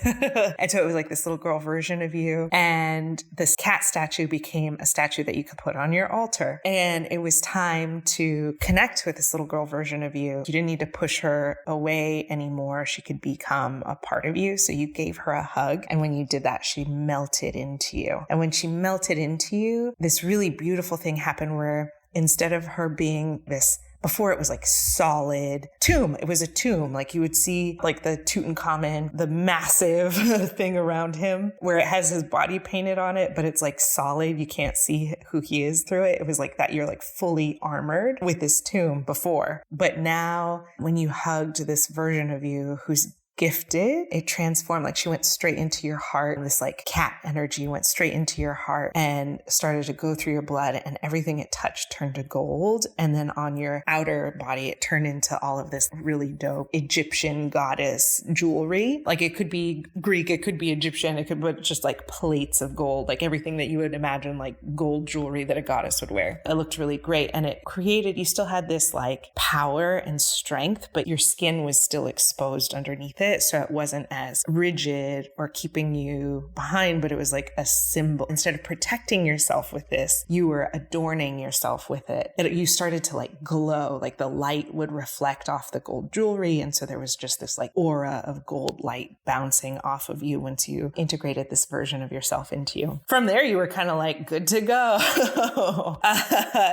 And so it was like this little girl version of you. And this cat statue became a statue that you could put on your altar. And it was time to connect with this little girl version of you. You didn't need to push her away anymore. She could become a part of you. So you gave her a hug. And when you did that, she melted into you. And when she melted into you, this really beautiful thing happened where instead of her being this, before it was like solid tomb, it was a tomb. Like you would see like the Tutankhamun, the massive thing around him where it has his body painted on it, but it's like solid. You can't see who he is through it. It was like that. You're like fully armored with this tomb before. But now when you hugged this version of you who's gifted, it transformed. Like she went straight into your heart, and this like cat energy went straight into your heart and started to go through your blood, and everything it touched turned to gold. And then on your outer body, it turned into all of this really dope Egyptian goddess jewelry. Like it could be Greek, it could be Egyptian, it could be just like plates of gold, like everything that you would imagine like gold jewelry that a goddess would wear. It looked really great. And it created, you still had this like power and strength, but your skin was still exposed underneath it. So it wasn't as rigid or keeping you behind, but it was like a symbol. Instead of protecting yourself with this, you were adorning yourself with it. You started to like glow, like the light would reflect off the gold jewelry. And so there was just this like aura of gold light bouncing off of you once you integrated this version of yourself into you. From there, you were kind of like good to go.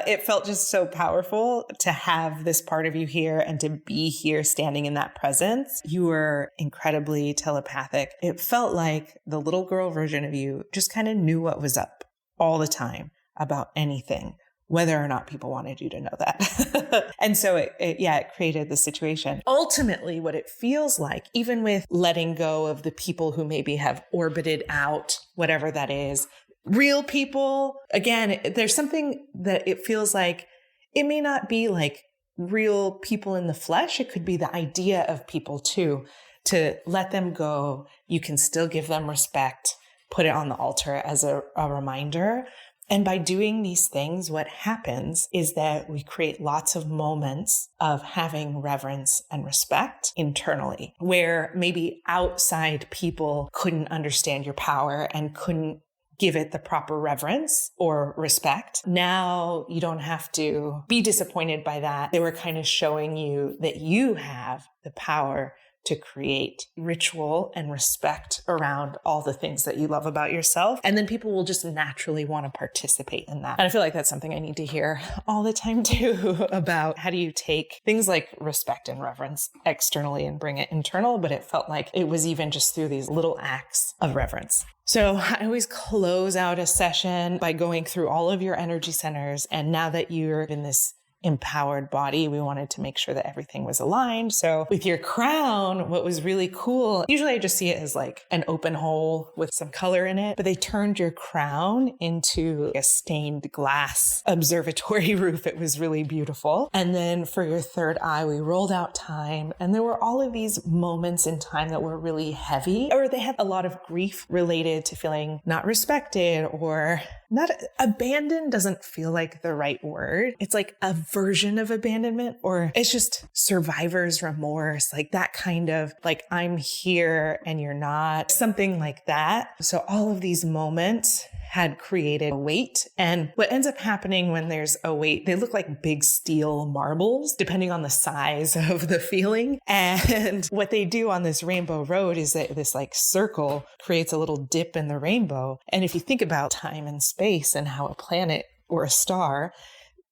It felt just so powerful to have this part of you here and to be here standing in that presence. You were incredibly telepathic. It felt like the little girl version of you just kind of knew what was up all the time about anything, whether or not people wanted you to know that. And so it created the situation. Ultimately, what it feels like, even with letting go of the people who maybe have orbited out, whatever that is, real people, again, there's something that it feels like it may not be like real people in the flesh. It could be the idea of people too. To let them go, you can still give them respect, put it on the altar as a reminder. And by doing these things, what happens is that we create lots of moments of having reverence and respect internally, where maybe outside people couldn't understand your power and couldn't give it the proper reverence or respect. Now you don't have to be disappointed by that. They were kind of showing you that you have the power to create ritual and respect around all the things that you love about yourself. And then people will just naturally want to participate in that. And I feel like that's something I need to hear all the time too, about how do you take things like respect and reverence externally and bring it internal. But it felt like it was even just through these little acts of reverence. So I always close out a session by going through all of your energy centers. And now that you're in this empowered body, we wanted to make sure that everything was aligned. So with your crown, what was really cool, usually I just see it as like an open hole with some color in it, but they turned your crown into a stained glass observatory roof. It was really beautiful. And then for your third eye, we rolled out time, and there were all of these moments in time that were really heavy, or they had a lot of grief related to feeling not respected or not abandoned. Doesn't feel like the right word. It's like a version of abandonment, or it's just survivor's remorse, like that kind of like, I'm here and you're not, something like that. So all of these moments had created a weight. And what ends up happening when there's a weight, they look like big steel marbles, depending on the size of the feeling. And what they do on this rainbow road is that this like circle creates a little dip in the rainbow. And if you think about time and space and how a planet or a star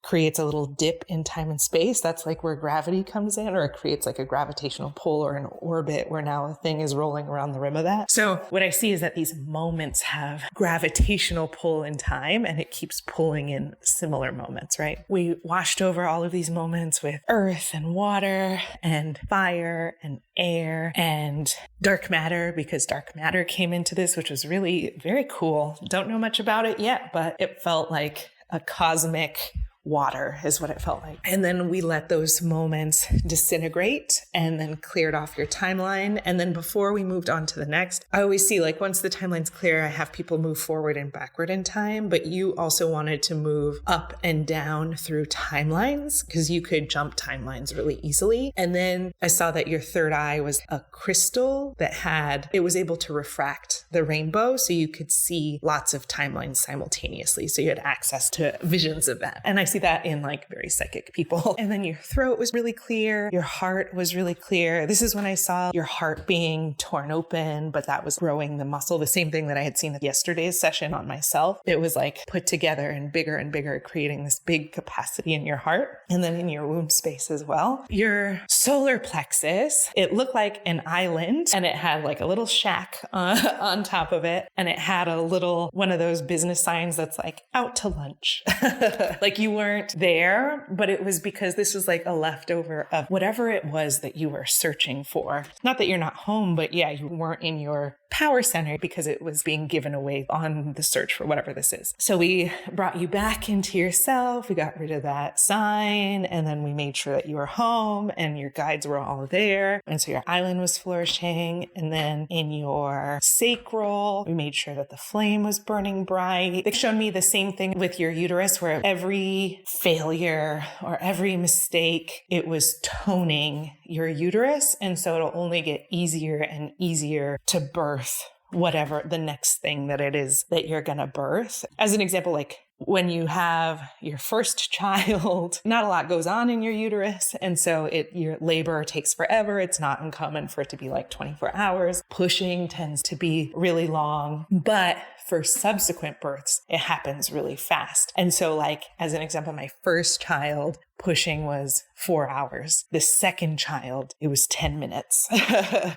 creates a little dip in time and space. That's like where gravity comes in, or it creates like a gravitational pull or an orbit where now a thing is rolling around the rim of that. So what I see is that these moments have gravitational pull in time, and it keeps pulling in similar moments, right? We washed over all of these moments with earth and water and fire and air and dark matter, because dark matter came into this, which was really very cool. Don't know much about it yet, but it felt like a cosmic water is what it felt like. And then we let those moments disintegrate and then cleared off your timeline. And then before we moved on to the next, I always see like once the timeline's clear, I have people move forward and backward in time, but you also wanted to move up and down through timelines because you could jump timelines really easily. And then I saw that your third eye was a crystal that it was able to refract the rainbow. So you could see lots of timelines simultaneously. So you had access to visions of that. And I see that in like very psychic people. And then your throat was really clear. Your heart was really clear. This is when I saw your heart being torn open, but that was growing the muscle. The same thing that I had seen at yesterday's session on myself. It was like put together and bigger, creating this big capacity in your heart. And then in your womb space as well. Your solar plexus, it looked like an island, and it had like a little shack on top of it. And it had a little, one of those business signs that's like out to lunch. Like you weren't there, but it was because this was like a leftover of whatever it was that you were searching for. Not that you're not home, but yeah, you weren't in your power center because it was being given away on the search for whatever this is. So we brought you back into yourself. We got rid of that sign, and then we made sure that you were home and your guides were all there. And so your island was flourishing. And then in your sacral, we made sure that the flame was burning bright. They showed me the same thing with your uterus, where every failure or every mistake, it was toning your uterus. And so it'll only get easier and easier to birth whatever the next thing that it is that you're going to birth. As an example, like when you have your first child, not a lot goes on in your uterus. And so your labor takes forever. It's not uncommon for it to be like 24 hours. Pushing tends to be really long, but for subsequent births, it happens really fast. And so like, as an example, my first child, pushing was 4 hours. The second child, it was 10 minutes.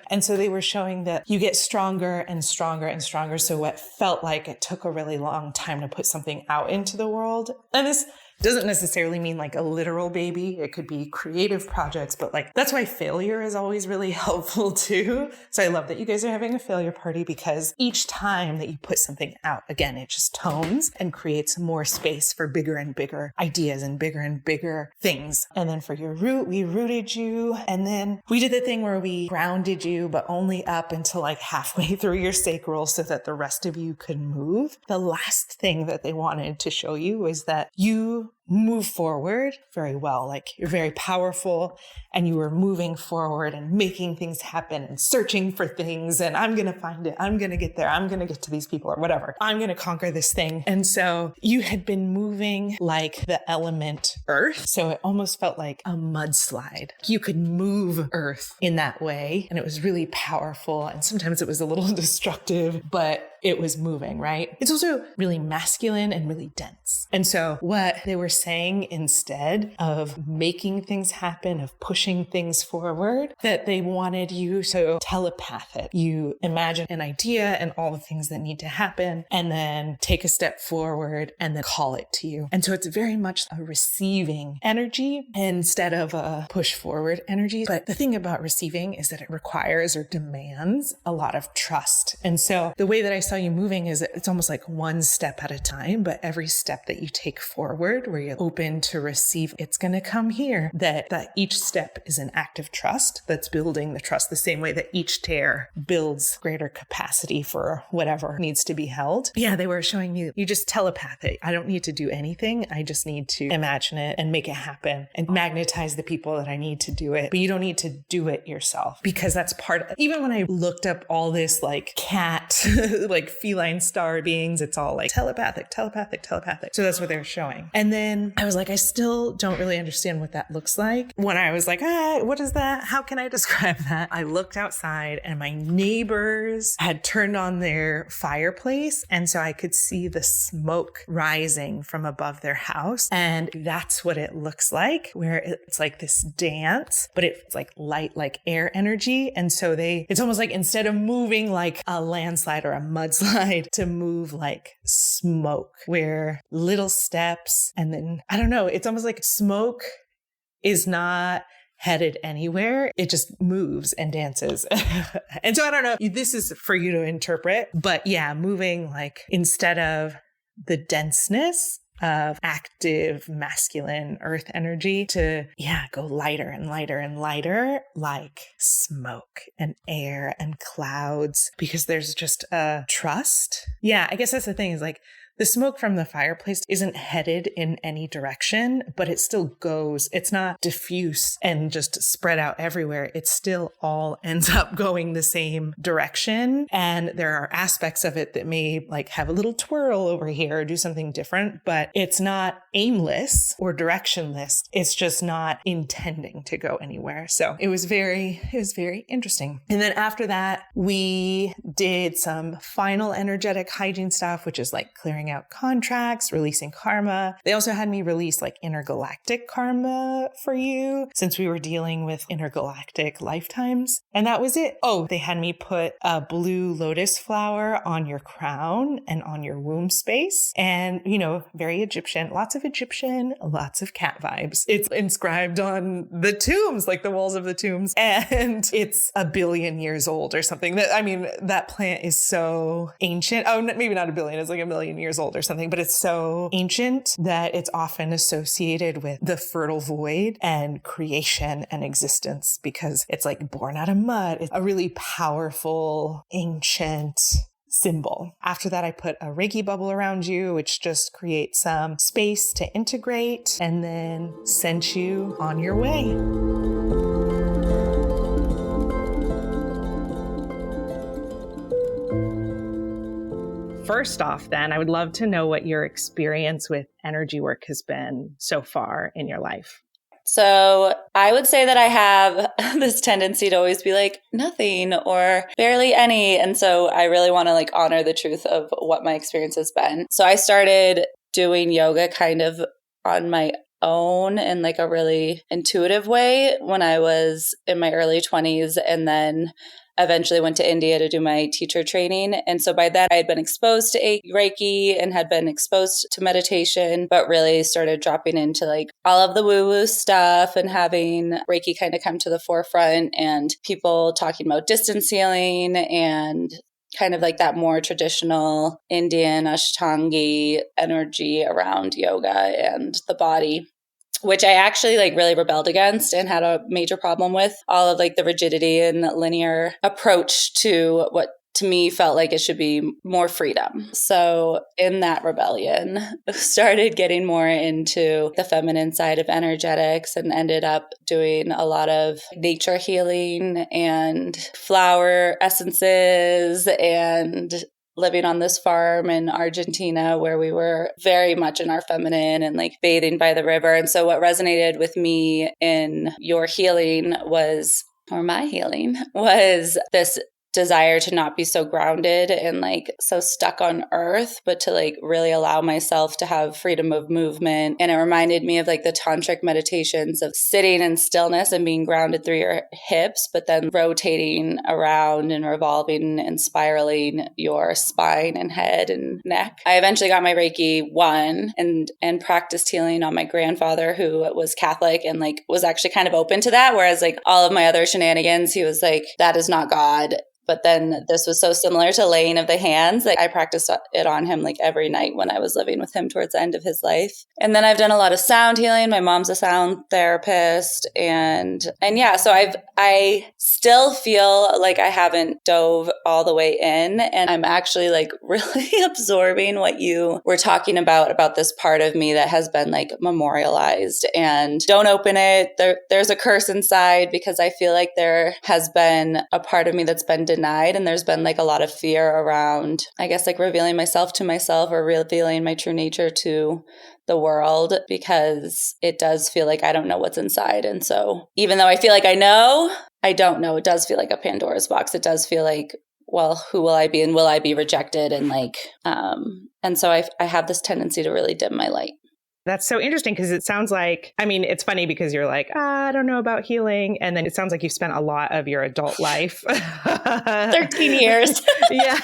And so they were showing that you get stronger and stronger and stronger. So what felt like it took a really long time to put something out into the world. And this doesn't necessarily mean like a literal baby. It could be creative projects, but like that's why failure is always really helpful too. So I love that you guys are having a failure party, because each time that you put something out, again, it just tones and creates more space for bigger and bigger ideas and bigger things. And then for your root, we rooted you. And then we did the thing where we grounded you, but only up until like halfway through your sacral so that the rest of you could move. The last thing that they wanted to show you was that you move forward very well. Like you're very powerful and you were moving forward and making things happen and searching for things. And I'm going to find it. I'm going to get there. I'm going to get to these people or whatever. I'm going to conquer this thing. And so you had been moving like the element earth. So it almost felt like a mudslide. You could move earth in that way. And it was really powerful. And sometimes it was a little destructive, but it was moving, right? It's also really masculine and really dense. And so what they were saying, instead of making things happen, of pushing things forward, that they wanted you to telepathic. You imagine an idea and all the things that need to happen, and then take a step forward and then call it to you. And so it's very much a receiving energy instead of a push forward energy. But the thing about receiving is that it requires or demands a lot of trust. And so the way that I saw you moving is it's almost like one step at a time, but every step that you take forward where you're open to receive, it's going to come here, that each step is an act of trust that's building the trust, the same way that each tear builds greater capacity for whatever needs to be held. Yeah, they were showing you just telepathic. I don't need to do anything. I just need to imagine it and make it happen and magnetize the people that I need to do it. But you don't need to do it yourself, because that's part of, even when I looked up all this like cat, like feline star beings, it's all like telepathic. So that's what they're showing. And then then I was like, I still don't really understand what that looks like. When I was like, what is that? How can I describe that? I looked outside and my neighbors had turned on their fireplace. And so I could see the smoke rising from above their house. And that's what it looks like, where it's like this dance, but it's like light, like air energy. And so it's almost like instead of moving like a landslide or a mudslide, to move like smoke, where little steps. And then, I don't know, it's almost like smoke is not headed anywhere. It just moves and dances. And so I don't know, this is for you to interpret, but yeah, moving like instead of the denseness of active masculine earth energy to, go lighter and lighter and lighter, like smoke and air and clouds, because there's just a trust. Yeah, I guess that's the thing, is like the smoke from the fireplace isn't headed in any direction, but it still goes. It's not diffuse and just spread out everywhere. It still all ends up going the same direction. And there are aspects of it that may like have a little twirl over here or do something different, but it's not aimless or directionless. It's just not intending to go anywhere. So it was very interesting. And then after that, we did some final energetic hygiene stuff, which is like clearing out contracts, releasing karma. They also had me release like intergalactic karma for you, since we were dealing with intergalactic lifetimes. And that was it. Oh, they had me put a blue lotus flower on your crown and on your womb space. And, very Egyptian, lots of cat vibes. It's inscribed on the tombs, like the walls of the tombs. And it's 1 billion years old or something. That plant is so ancient. Oh, maybe not 1 billion. It's like 1 million years old or something, but it's so ancient that it's often associated with the fertile void and creation and existence, because it's like born out of mud. It's a really powerful, ancient symbol. After that, I put a Reiki bubble around you, which just creates some space to integrate, and then sent you on your way. First off, then, I would love to know what your experience with energy work has been so far in your life. So I would say that I have this tendency to always be like, nothing or barely any. And so I really want to like honor the truth of what my experience has been. So I started doing yoga kind of on my own in like a really intuitive way when I was in my early 20s, and then eventually went to India to do my teacher training. And so by then I had been exposed to Reiki and had been exposed to meditation, but really started dropping into like all of the woo-woo stuff and having Reiki kind of come to the forefront, and people talking about distance healing and kind of like that more traditional Indian Ashtangi energy around yoga and the body, which I actually like really rebelled against and had a major problem with, all of like the rigidity and linear approach to what to me felt like it should be more freedom. So in that rebellion, started getting more into the feminine side of energetics and ended up doing a lot of nature healing and flower essences and living on this farm in Argentina where we were very much in our feminine and like bathing by the river. And so what resonated with me in your healing was, or my healing, was this desire to not be so grounded and like so stuck on earth, but to like really allow myself to have freedom of movement. And it reminded me of like the tantric meditations of sitting in stillness and being grounded through your hips, but then rotating around and revolving and spiraling your spine and head and neck. I eventually got my Reiki 1 and practiced healing on my grandfather, who was Catholic and like was actually kind of open to that. Whereas like all of my other shenanigans, he was like, that is not God. But then this was so similar to laying of the hands that I practiced it on him like every night when I was living with him towards the end of his life. And then I've done a lot of sound healing. My mom's a sound therapist. And yeah, so I still feel like I haven't dove all the way in. And I'm actually like really absorbing what you were talking about this part of me that has been like memorialized. And don't open it. There's a curse inside, because I feel like there has been a part of me that's been denied denied. And there's been like a lot of fear around, I guess, like revealing myself to myself or revealing my true nature to the world, because it does feel like I don't know what's inside. And so even though I feel like I know, I don't know. It does feel like a Pandora's box. It does feel like, well, who will I be and will I be rejected? And like, and so I have this tendency to really dim my light. That's so interesting because it sounds like, I mean, it's funny because you're like, I don't know about healing. And then it sounds like you've spent a lot of your adult life 13 years. Yeah.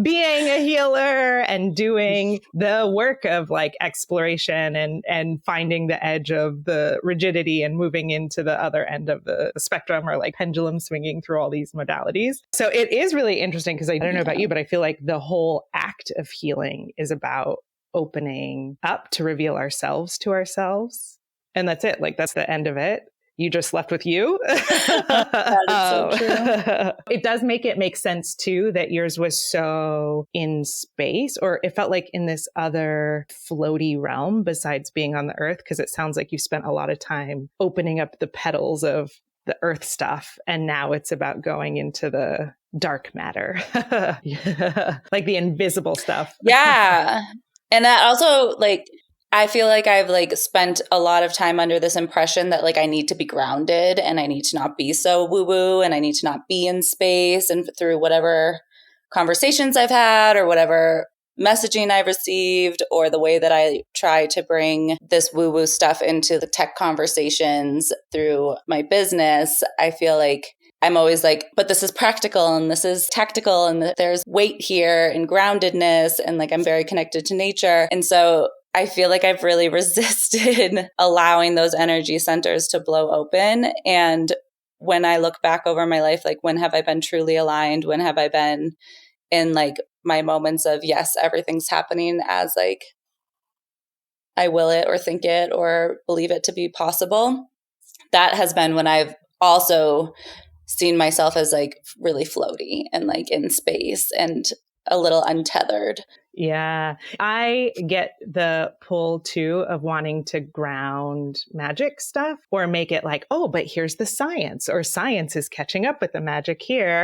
Being a healer and doing the work of like exploration and finding the edge of the rigidity and moving into the other end of the spectrum, or like pendulum swinging through all these modalities. So it is really interesting because I don't know about you, but I feel like the whole act of healing is about opening up to reveal ourselves to ourselves. And that's it. Like, that's the end of it. You just left with you. That is so true. It does make sense too that yours was so in space, or it felt like in this other floaty realm besides being on the earth, because it sounds like you spent a lot of time opening up the petals of the earth stuff. And now it's about going into the dark matter, like the invisible stuff. Yeah. And that also, like, I feel like I've like spent a lot of time under this impression that like I need to be grounded and I need to not be so woo-woo and I need to not be in space. And through whatever conversations I've had or whatever messaging I've received, or the way that I try to bring this woo-woo stuff into the tech conversations through my business, I feel like I'm always like, but this is practical and this is tactical and there's weight here and groundedness, and like I'm very connected to nature. And so I feel like I've really resisted allowing those energy centers to blow open. And when I look back over my life, like, when have I been truly aligned? When have I been in like my moments of, yes, everything's happening as like I will it or think it or believe it to be possible? That has been when I've also seen myself as like really floaty and like in space and a little untethered. Yeah, I get the pull too of wanting to ground magic stuff or make it like, oh, but here's the science, or science is catching up with the magic here.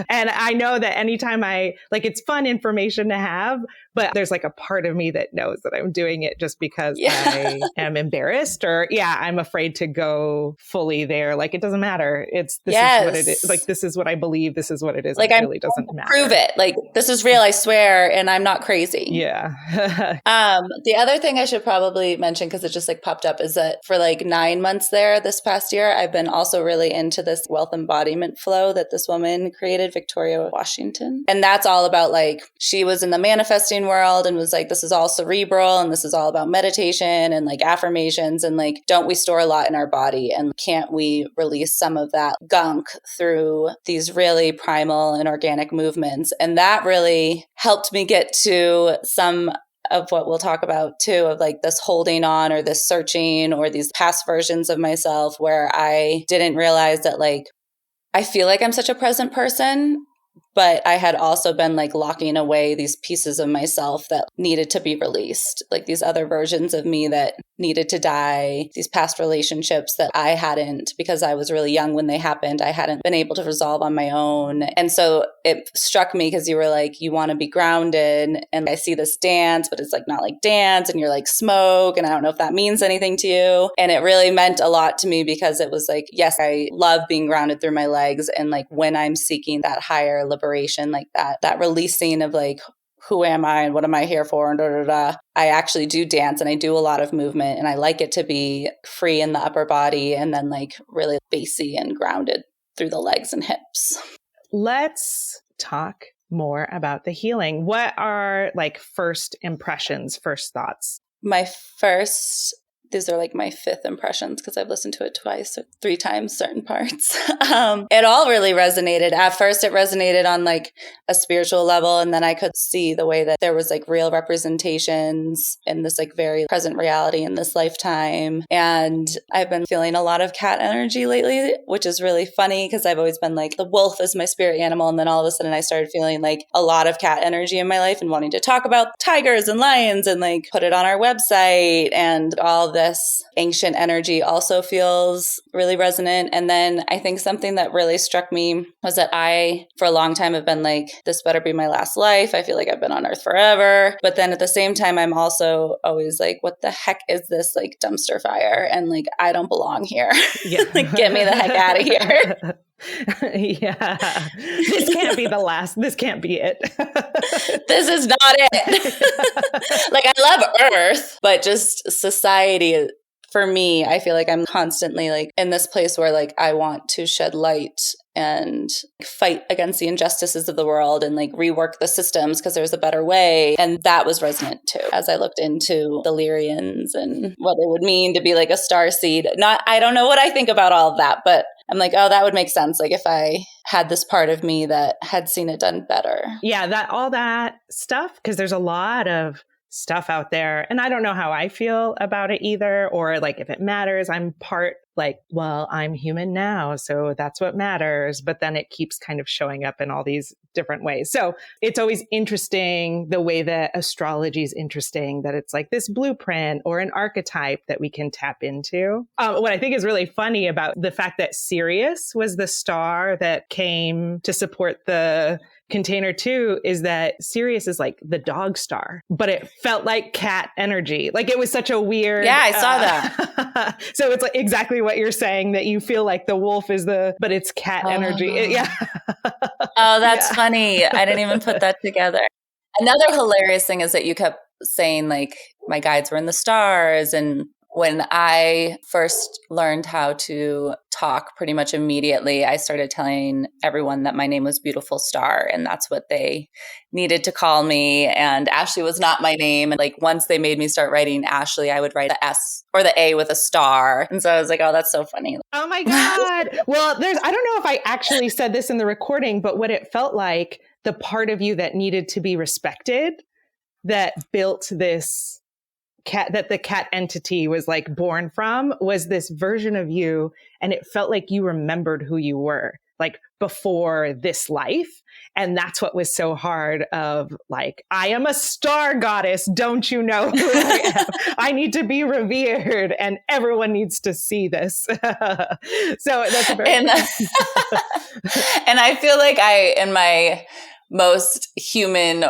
And I know that anytime it's fun information to have, but there's like a part of me that knows that I'm doing it just because I am embarrassed, or I'm afraid to go fully there. Like, it doesn't matter. This is what it is. Like, this is what I believe. This is what it is. Like, it really doesn't matter. Prove it. Like, this is real, I swear. And I'm not crazy. Yeah. The other thing I should probably mention, because it just like popped up, is that for like 9 months there this past year, I've been also really into this wealth embodiment flow that this woman created, Victoria Washington. And that's all about like, she was in the manifesting world and was like, this is all cerebral and this is all about meditation and like affirmations, and like, don't we store a lot in our body, and can't we release some of that gunk through these really primal and organic movements? And that really helped me get to some of what we'll talk about too, of like this holding on or this searching or these past versions of myself where I didn't realize that like, I feel like I'm such a present person, but I had also been like locking away these pieces of myself that needed to be released, like these other versions of me that needed to die, these past relationships that I hadn't, because I was really young when they happened, I hadn't been able to resolve on my own. And so it struck me because you were like, you want to be grounded. And I see this dance, but it's like not like dance. And you're like smoke. And I don't know if that means anything to you. And it really meant a lot to me because it was like, yes, I love being grounded through my legs. And like when I'm seeking that higher liberation, like that releasing of like, who am I and what am I here for? And I actually do dance and I do a lot of movement, and I like it to be free in the upper body and then like really bassy and grounded through the legs and hips. Let's talk more about the healing. What are like first impressions, first thoughts? These are like my fifth impressions because I've listened to it twice or 3 times, certain parts. It all really resonated. At first, it resonated on like a spiritual level. And then I could see the way that there was like real representations in this like very present reality in this lifetime. And I've been feeling a lot of cat energy lately, which is really funny because I've always been like, the wolf is my spirit animal. And then all of a sudden I started feeling like a lot of cat energy in my life and wanting to talk about tigers and lions and like put it on our website and all this ancient energy also feels really resonant. And then I think something that really struck me was that I, for a long time, have been like, this better be my last life. I feel like I've been on earth forever. But then at the same time, I'm also always like, what the heck is this like dumpster fire? And like, I don't belong here. Yeah. Like, get me the heck out of here. Yeah. This can't be the last. This can't be it. This is not it. Like, I love Earth, but just society, for me, I feel like I'm constantly like in this place where like I want to shed light and fight against the injustices of the world and like rework the systems because there's a better way. And that was resonant too, as I looked into the Lyrians and what it would mean to be like a starseed. I don't know what I think about all of that, but I'm like, oh, that would make sense. Like if I had this part of me that had seen it done better. Yeah, all that stuff, because there's a lot of stuff out there. And I don't know how I feel about it either, or like if it matters. I'm part like, well, I'm human now, so that's what matters. But then it keeps kind of showing up in all these different ways. So it's always interesting the way that astrology is interesting, that it's like this blueprint or an archetype that we can tap into. What I think is really funny about the fact that Sirius was the star that came to support the container too is that Sirius is like the dog star, but it felt like cat energy. Like it was such a weird. Yeah, I saw that. So it's like exactly what you're saying, that you feel like the wolf is but it's cat energy. Yeah. Oh, that's funny. I didn't even put that together. Another hilarious thing is that you kept saying like my guides were in the stars. And when I first learned how to talk pretty much immediately, I started telling everyone that my name was Beautiful Star, and that's what they needed to call me. And Ashley was not my name. And like once they made me start writing Ashley, I would write the S or the A with a star. And so I was like, oh, that's so funny. Oh my God. Well, I don't know if I actually said this in the recording, but what it felt like, the part of you that needed to be respected, that built this cat, that the cat entity was like born from, was this version of you. And it felt like you remembered who you were like before this life. And that's what was so hard of like, I am a star goddess. Don't you know who I am? I need to be revered and everyone needs to see this. So that's very and I feel like I, in my most human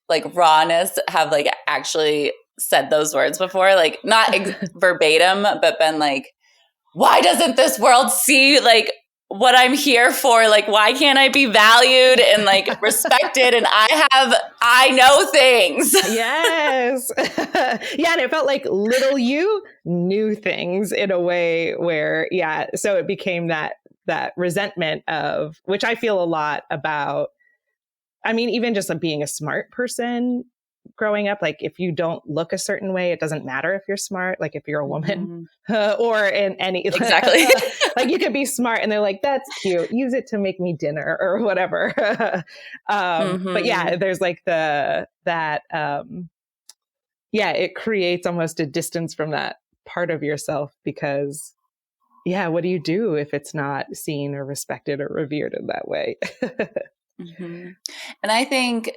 like rawness, have like actually said those words before, like not verbatim, but been like, why doesn't this world see like what I'm here for? Like, why can't I be valued and like respected? And I know things. Yes. Yeah. And it felt like little you knew things in a way where, yeah. So it became that resentment of, which I feel a lot about. I mean, even just like being a smart person growing up, like if you don't look a certain way, it doesn't matter if you're smart, like if you're a woman or in any, exactly. Like you could be smart and they're like, that's cute, use it to make me dinner or whatever. But yeah, there's like it creates almost a distance from that part of yourself because yeah, what do you do if it's not seen or respected or revered in that way? And I think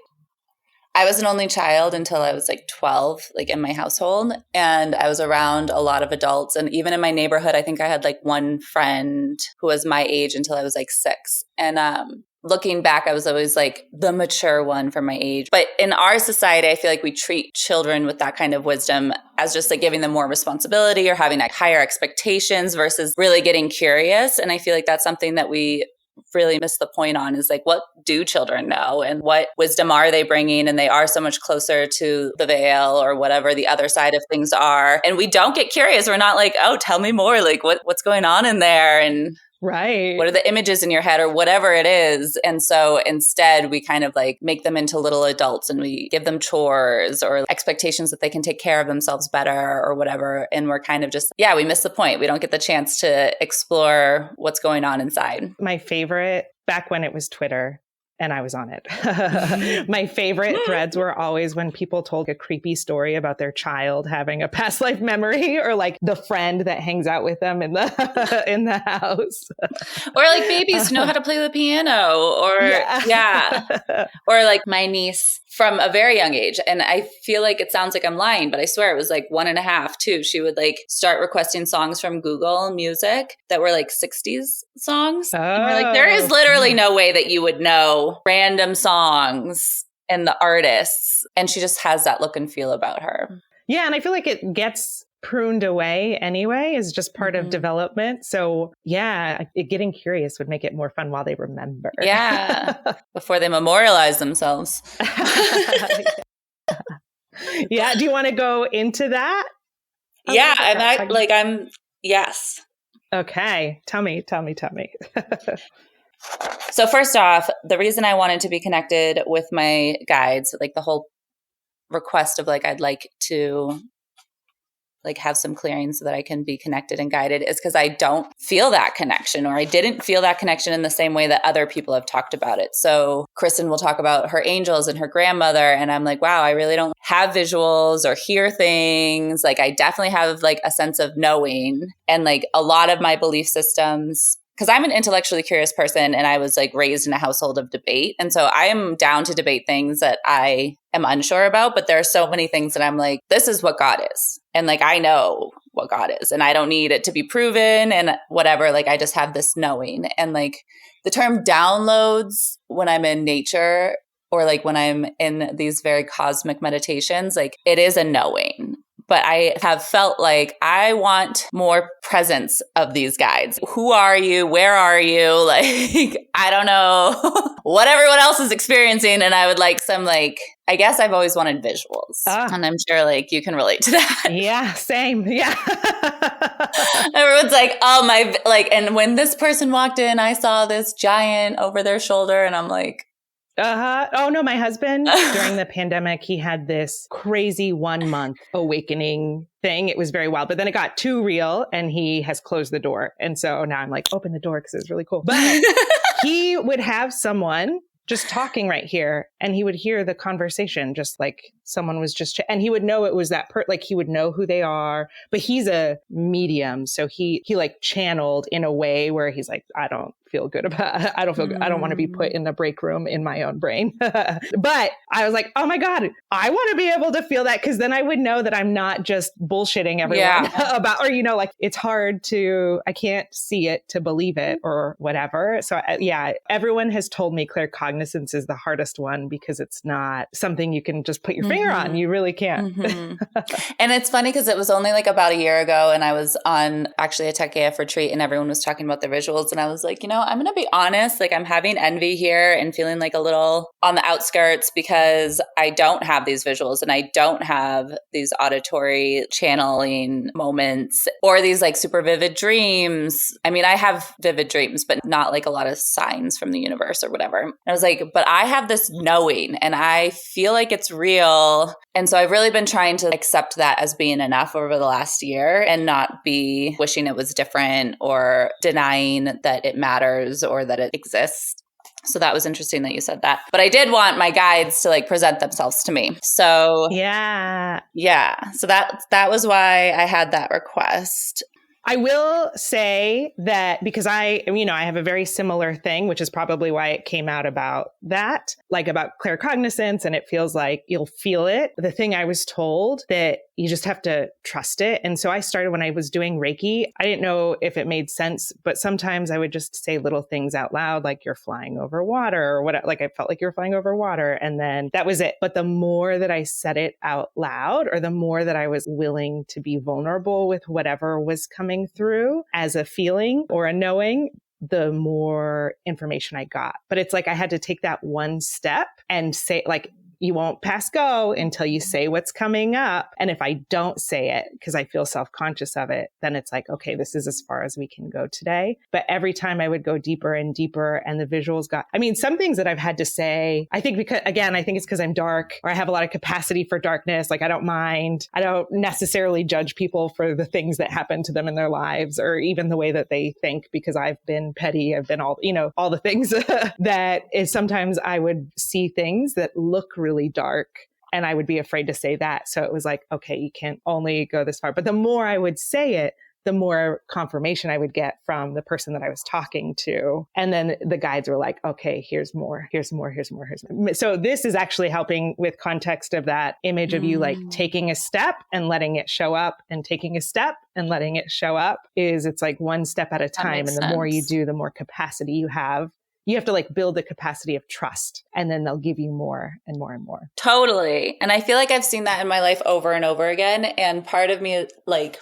I was an only child until I was like 12, like in my household. And I was around a lot of adults. And even in my neighborhood, I think I had like one friend who was my age until I was like 6. And looking back, I was always like the mature one for my age. But in our society, I feel like we treat children with that kind of wisdom as just like giving them more responsibility or having like higher expectations versus really getting curious. And I feel like that's something that we really miss the point on, is like, what do children know and what wisdom are they bringing? And they are so much closer to the veil or whatever the other side of things are. And we don't get curious. We're not like, oh, tell me more. Like what's going on in there? And right. what are the images in your head or whatever it is? And so instead we kind of like make them into little adults and we give them chores or expectations that they can take care of themselves better or whatever. And we're kind of just, we miss the point. We don't get the chance to explore what's going on inside. My favorite, back when it was Twitter, and I was on it. My favorite threads were always when people told a creepy story about their child having a past life memory, or like the friend that hangs out with them in the house. Or like babies know how to play the piano, or or like my niece from a very young age. And I feel like it sounds like I'm lying, but I swear it was like 1.5, 2. She would like start requesting songs from Google Music that were like 60s songs. And we're like, there is literally no way that you would know random songs and the artists. And she just has that look and feel about her. Yeah. And I feel like it gets pruned away anyway, is just part of development. So yeah, getting curious would make it more fun while they remember. Yeah. Before they memorialize themselves. Yeah. Do you want to go into that? Yeah. And yes. Okay. Tell me. So first off, the reason I wanted to be connected with my guides, like the whole request of like, I'd like to like have some clearing so that I can be connected and guided, is because I don't feel that connection, or I didn't feel that connection in the same way that other people have talked about it. So Kristen will talk about her angels and her grandmother. And I'm like, wow, I really don't have visuals or hear things. Like I definitely have like a sense of knowing, and like a lot of my belief systems, because I'm an intellectually curious person and I was like raised in a household of debate. And so I am down to debate things that I am unsure about, but there are so many things that I'm like, this is what God is. And like, I know what God is and I don't need it to be proven and whatever. Like, I just have this knowing. And like the term downloads when I'm in nature, or like when I'm in these very cosmic meditations, like it is a knowing. But I have felt like I want more presence of these guides. Who are you? Where are you? Like, I don't know what everyone else is experiencing. And I would like some, like, I guess I've always wanted visuals. And I'm sure like you can relate to that. Yeah, same. Yeah. Everyone's like, oh my, like, and when this person walked in, I saw this giant over their shoulder. And I'm like, Oh, no, my husband, during the pandemic, he had this crazy 1 month awakening thing. It was very wild, but then it got too real and he has closed the door. And so now I'm like, open the door because it was really cool. But he would have someone just talking right here and he would hear the conversation just like someone was just, and he would know it was that like he would know who they are, but he's a medium. So he like channeled in a way where he's like, I don't feel good about, I don't feel good. I don't want to be put in the break room in my own brain. But I was like, oh my God, I want to be able to feel that. Cause then I would know that I'm not just bullshitting everyone about, or, you know, like it's hard to, I can't see it to believe it or whatever. So yeah, everyone has told me claircognizance is the hardest one because it's not something you can just put your finger on. You really can't. And it's funny because it was only like about a year ago and I was on actually a Tech AF retreat and everyone was talking about the visuals. And I was like, you know, I'm going to be honest, like I'm having envy here and feeling like a little on the outskirts because I don't have these visuals and I don't have these auditory channeling moments or these like super vivid dreams. I mean, I have vivid dreams, but not like a lot of signs from the universe or whatever. And I was like, but I have this knowing and I feel like it's real. And so I've really been trying to accept that as being enough over the last year and not be wishing it was different or denying that it matters or that it exists. So that was interesting that you said that. But I did want my guides to like present themselves to me. So yeah. So that was why I had that request. I will say that because I have a very similar thing, which is probably why it came out about that, like about claircognizance, and it feels like you'll feel it. The thing I was told that you just have to trust it. And so I started when I was doing Reiki. I didn't know if it made sense, but sometimes I would just say little things out loud, like you're flying over water or what, like I felt like you're flying over water. And then that was it. But the more that I said it out loud, or the more that I was willing to be vulnerable with whatever was coming through as a feeling or a knowing, the more information I got. But it's like I had to take that one step and say, like, you won't pass go until you say what's coming up. And if I don't say it because I feel self-conscious of it, then it's like, okay, this is as far as we can go today. But every time I would go deeper and deeper and the visuals got, I mean, some things that I've had to say, I think because, again, I think it's because I'm dark or I have a lot of capacity for darkness. Like I don't mind. I don't necessarily judge people for the things that happen to them in their lives or even the way that they think, because I've been petty. I've been all the things that is sometimes I would see things that look really dark and I would be afraid to say that. So it was like, okay, you can't only go this far. But the more I would say it, the more confirmation I would get from the person that I was talking to. And then the guides were like, okay, here's more, here's more, here's more, here's more. So this is actually helping with context of that image of you like taking a step and letting it show up, and taking a step and letting it show up. It's like one step at a time. And the more you do, the more capacity you have. You have to like build the capacity of trust, and then they'll give you more and more and more. Totally. And I feel like I've seen that in my life over and over again. And part of me, like,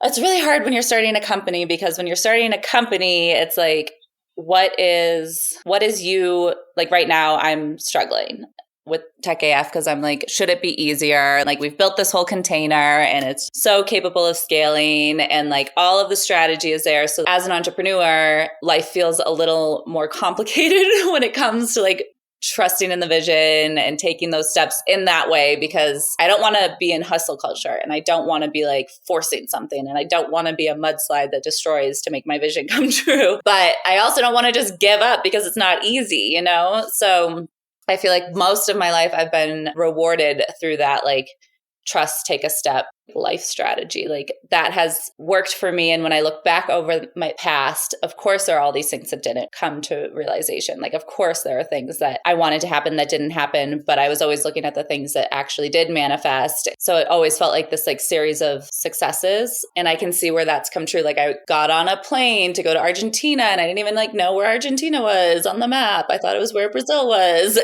it's really hard when you're starting a company, because when you're starting a company, it's like, what is you, like right now I'm struggling with Tech AF because I'm like, should it be easier? Like, we've built this whole container and it's so capable of scaling, and like all of the strategy is there. So as an entrepreneur, life feels a little more complicated when it comes to like trusting in the vision and taking those steps in that way, because I don't want to be in hustle culture, and I don't want to be like forcing something, and I don't want to be a mudslide that destroys to make my vision come true. But I also don't want to just give up because it's not easy, you know? So I feel like most of my life I've been rewarded through that, like, trust, take a step, life strategy. Like, that has worked for me. And when I look back over my past, of course, there are all these things that didn't come to realization. Like, of course, there are things that I wanted to happen that didn't happen, but I was always looking at the things that actually did manifest. So it always felt like this like series of successes. And I can see where that's come true. Like, I got on a plane to go to Argentina, and I didn't even like know where Argentina was on the map. I thought it was where Brazil was.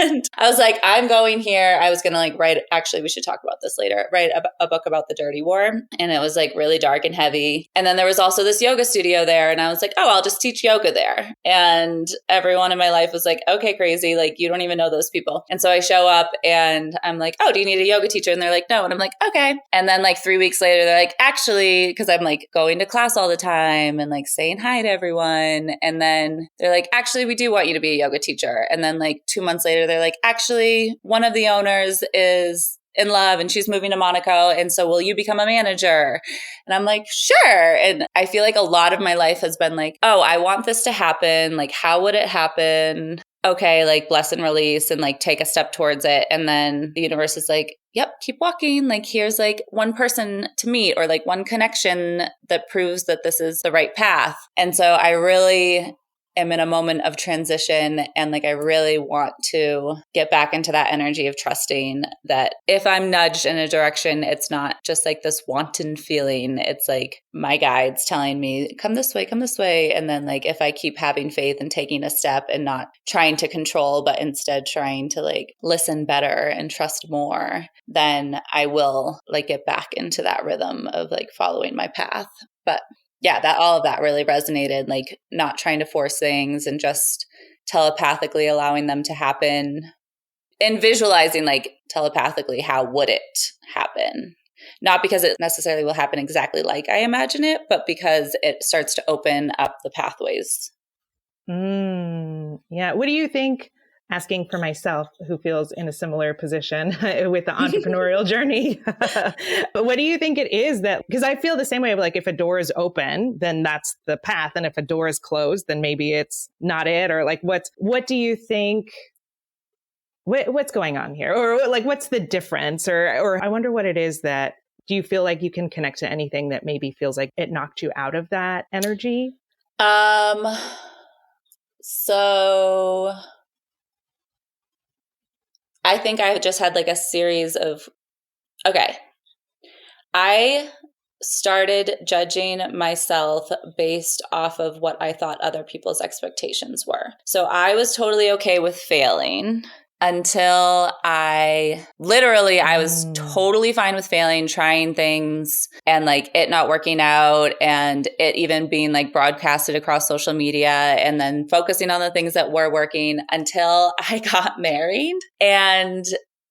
And I was like, I'm going here. I was going to like write, actually, we should talk about this later, write a book about the dirty war. And it was like really dark and heavy. And then there was also this yoga studio there. And I was like, oh, I'll just teach yoga there. And everyone in my life was like, okay, crazy. Like, you don't even know those people. And so I show up and I'm like, oh, do you need a yoga teacher? And they're like, no. And I'm like, okay. And then like 3 weeks later, they're like, actually, because I'm like going to class all the time and like saying hi to everyone. And then they're like, actually, we do want you to be a yoga teacher. And then like 2 months later, they're like, actually, one of the owners is in love and she's moving to Monaco. And so will you become a manager? And I'm like, sure. And I feel like a lot of my life has been like, oh, I want this to happen. Like, how would it happen? Okay, like bless and release and like take a step towards it. And then the universe is like, yep, keep walking. Like, here's like one person to meet, or like one connection that proves that this is the right path. And so I really am in a moment of transition, and like I really want to get back into that energy of trusting that if I'm nudged in a direction, it's not just like this wanton feeling. It's like my guides telling me, come this way. And then like if I keep having faith and taking a step and not trying to control, but instead trying to like listen better and trust more, then I will like get back into that rhythm of like following my path. But yeah, that all of that really resonated, like not trying to force things and just telepathically allowing them to happen, and visualizing like telepathically, how would it happen? Not because it necessarily will happen exactly like I imagine it, but because it starts to open up the pathways. Yeah. What do you think? Asking for myself, who feels in a similar position with the entrepreneurial journey. But what do you think it is that, because I feel the same way of like, if a door is open, then that's the path. And if a door is closed, then maybe it's not it. Or like, what do you think, what's going on here? Or like, what's the difference? Or I wonder what it is that, do you feel like you can connect to anything that maybe feels like it knocked you out of that energy? So I think I just had like a series of, okay, I started judging myself based off of what I thought other people's expectations were. So I was totally okay with failing until I was totally fine with failing, trying things and like it not working out, and it even being like broadcasted across social media, and then focusing on the things that were working until I got married. And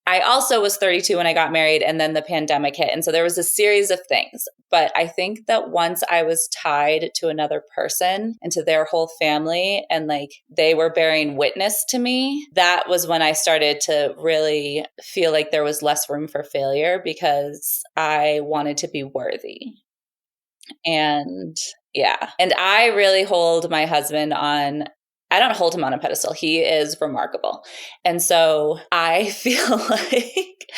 I also was 32 when I got married, and then the pandemic hit. And so there was a series of things. But I think that once I was tied to another person and to their whole family, and like they were bearing witness to me, that was when I started to really feel like there was less room for failure, because I wanted to be worthy. And yeah. And I really hold my husband on I don't hold him on a pedestal. He is remarkable. And so I feel like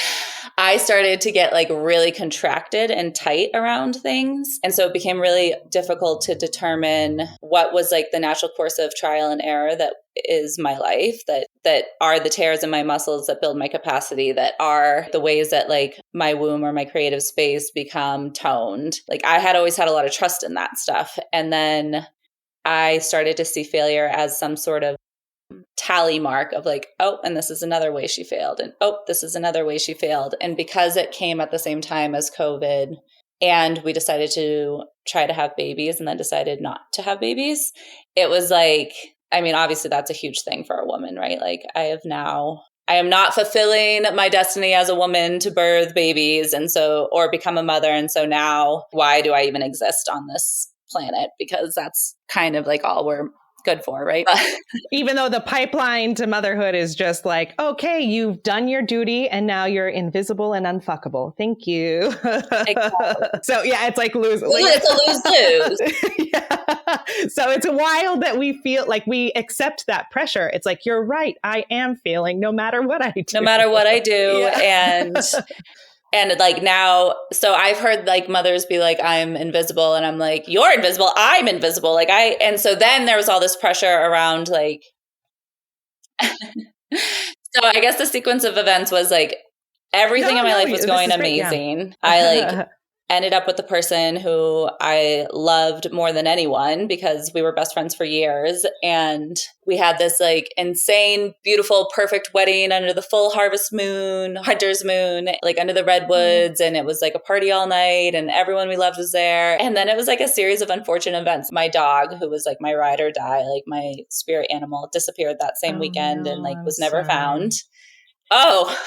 I started to get like really contracted and tight around things. And so it became really difficult to determine what was like the natural course of trial and error that is my life, that are the tears in my muscles that build my capacity, that are the ways that like my womb or my creative space become toned. Like I had always had a lot of trust in that stuff. And then I started to see failure as some sort of tally mark of like, oh, and this is another way she failed. And oh, this is another way she failed. And because it came at the same time as COVID and we decided to try to have babies and then decided not to have babies, it was like, I mean, obviously that's a huge thing for a woman, right? Like I am not fulfilling my destiny as a woman to birth babies and so, or become a mother. And so now why do I even exist on this planet? Because that's kind of like all we're good for, right? Even though the pipeline to motherhood is just like, okay, you've done your duty and now you're invisible and unfuckable. Thank you. Exactly. So yeah, it's like lose. Like, it's a lose-lose. Yeah. So it's wild that we feel like we accept that pressure. It's like, you're right. I am failing no matter what I do. No matter what I do. Yeah. And like now, so I've heard like mothers be like, I'm invisible. And I'm like, you're invisible. I'm invisible. Like and so then there was all this pressure around like, so I guess the sequence of events was like, everything in my life was going amazing. Yeah. I like ended up with the person who I loved more than anyone because we were best friends for years. And we had this like insane, beautiful, perfect wedding under the full harvest moon, hunter's moon, like under the redwoods. And it was like a party all night and everyone we loved was there. And then it was like a series of unfortunate events. My dog, who was like my ride or die, like my spirit animal, disappeared that same weekend and like was never found. Oh,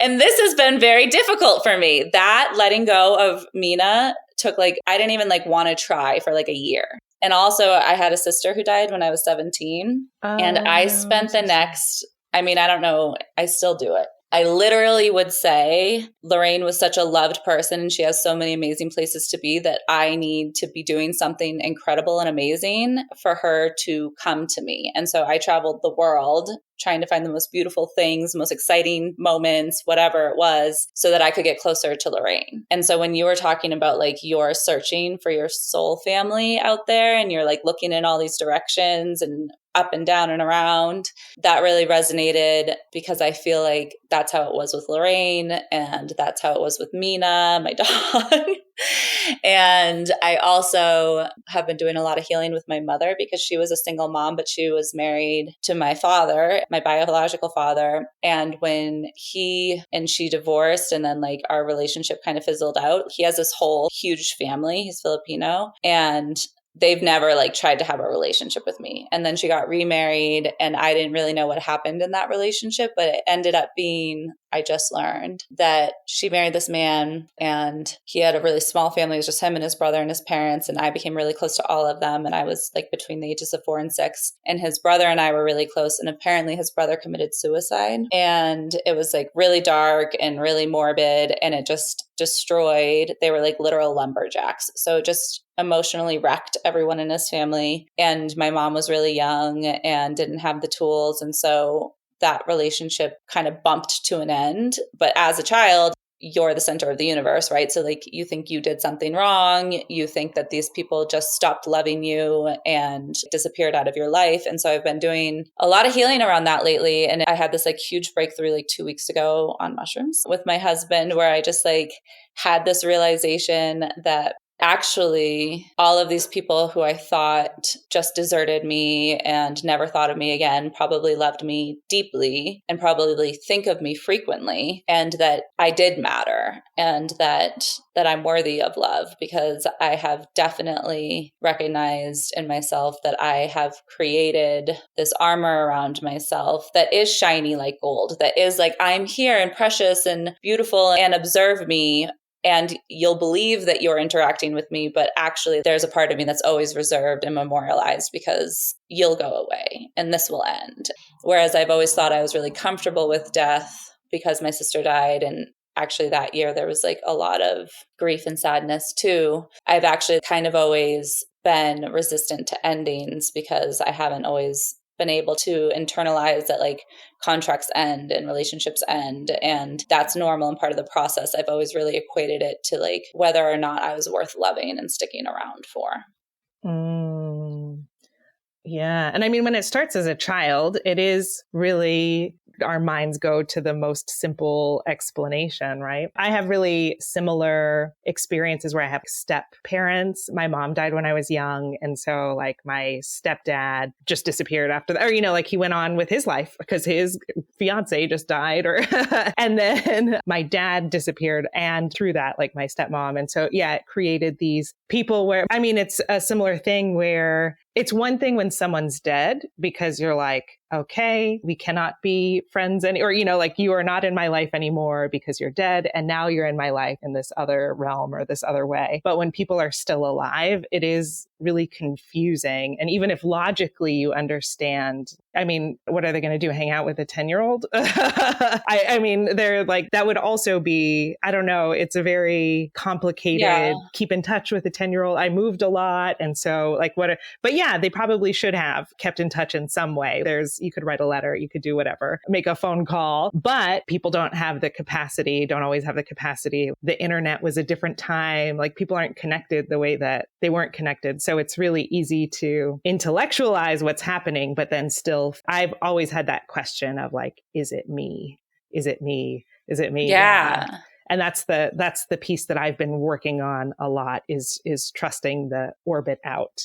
and this has been very difficult for me. That letting go of Mina took like, I didn't even like want to try for like a year. And also I had a sister who died when I was 17 and I spent the next, I mean, I don't know, I still do it. I literally would say Lorraine was such a loved person and she has so many amazing places to be that I need to be doing something incredible and amazing for her to come to me. And so I traveled the world trying to find the most beautiful things, most exciting moments, whatever it was, so that I could get closer to Lorraine. And so when you were talking about like you're searching for your soul family out there and you're like looking in all these directions and up and down and around, that really resonated because I feel like that's how it was with Lorraine and that's how it was with Mina, my dog. And I also have been doing a lot of healing with my mother because she was a single mom, but she was married to my father, my biological father. And when he and she divorced and then like our relationship kind of fizzled out, he has this whole huge family. He's Filipino and they've never like tried to have a relationship with me. And then she got remarried and I didn't really know what happened in that relationship, but it ended up being, I just learned that she married this man and he had a really small family. It was just him and his brother and his parents. And I became really close to all of them. And I was like between the ages of 4 and 6 and his brother and I were really close. And apparently his brother committed suicide and it was like really dark and really morbid and it just destroyed. They were like literal lumberjacks. So it just emotionally wrecked everyone in his family. And my mom was really young and didn't have the tools. And so that relationship kind of bumped to an end. But as a child, you're the center of the universe, right? So like you think you did something wrong. You think that these people just stopped loving you and disappeared out of your life. And so I've been doing a lot of healing around that lately. And I had this like huge breakthrough like 2 weeks ago on mushrooms with my husband, where I just like had this realization that actually, all of these people who I thought just deserted me and never thought of me again probably loved me deeply and probably think of me frequently, and that I did matter and that I'm worthy of love because I have definitely recognized in myself that I have created this armor around myself that is shiny like gold, that is like, I'm here and precious and beautiful and observe me. And you'll believe that you're interacting with me, but actually there's a part of me that's always reserved and memorialized because you'll go away and this will end. Whereas I've always thought I was really comfortable with death because my sister died. And actually that year there was like a lot of grief and sadness too. I've actually kind of always been resistant to endings because I haven't always been able to internalize that like contracts end and relationships end, and that's normal and part of the process. I've always really equated it to like whether or not I was worth loving and sticking around for. Yeah. And I mean, when it starts as a child, it is really, our minds go to the most simple explanation, right? I have really similar experiences where I have step parents. My mom died when I was young. And so like my stepdad just disappeared after that, or, you know, like he went on with his life because his fiance just died, or, and then my dad disappeared. And through that, like my stepmom. And so, yeah, it created these people where, I mean, it's a similar thing where it's one thing when someone's dead because you're like, okay, we cannot be friends or, you know, like you are not in my life anymore because you're dead. And now you're in my life in this other realm or this other way. But when people are still alive, it is really confusing. And even if logically you understand, I mean, what are they going to do? Hang out with a 10-year-old? I mean, they're like, that would also be, I don't know, it's a very complicated, keep in touch with a 10-year-old. I moved a lot. And so like but yeah, they probably should have kept in touch in some way. You could write a letter, you could do whatever, make a phone call, but people don't have the capacity, don't always have the capacity. The internet was a different time. Like people aren't connected the way that they weren't connected. So it's really easy to intellectualize what's happening, but then still, I've always had that question of like, is it me? Is it me? Is it me? Yeah. And that's the piece that I've been working on a lot is trusting the orbit out,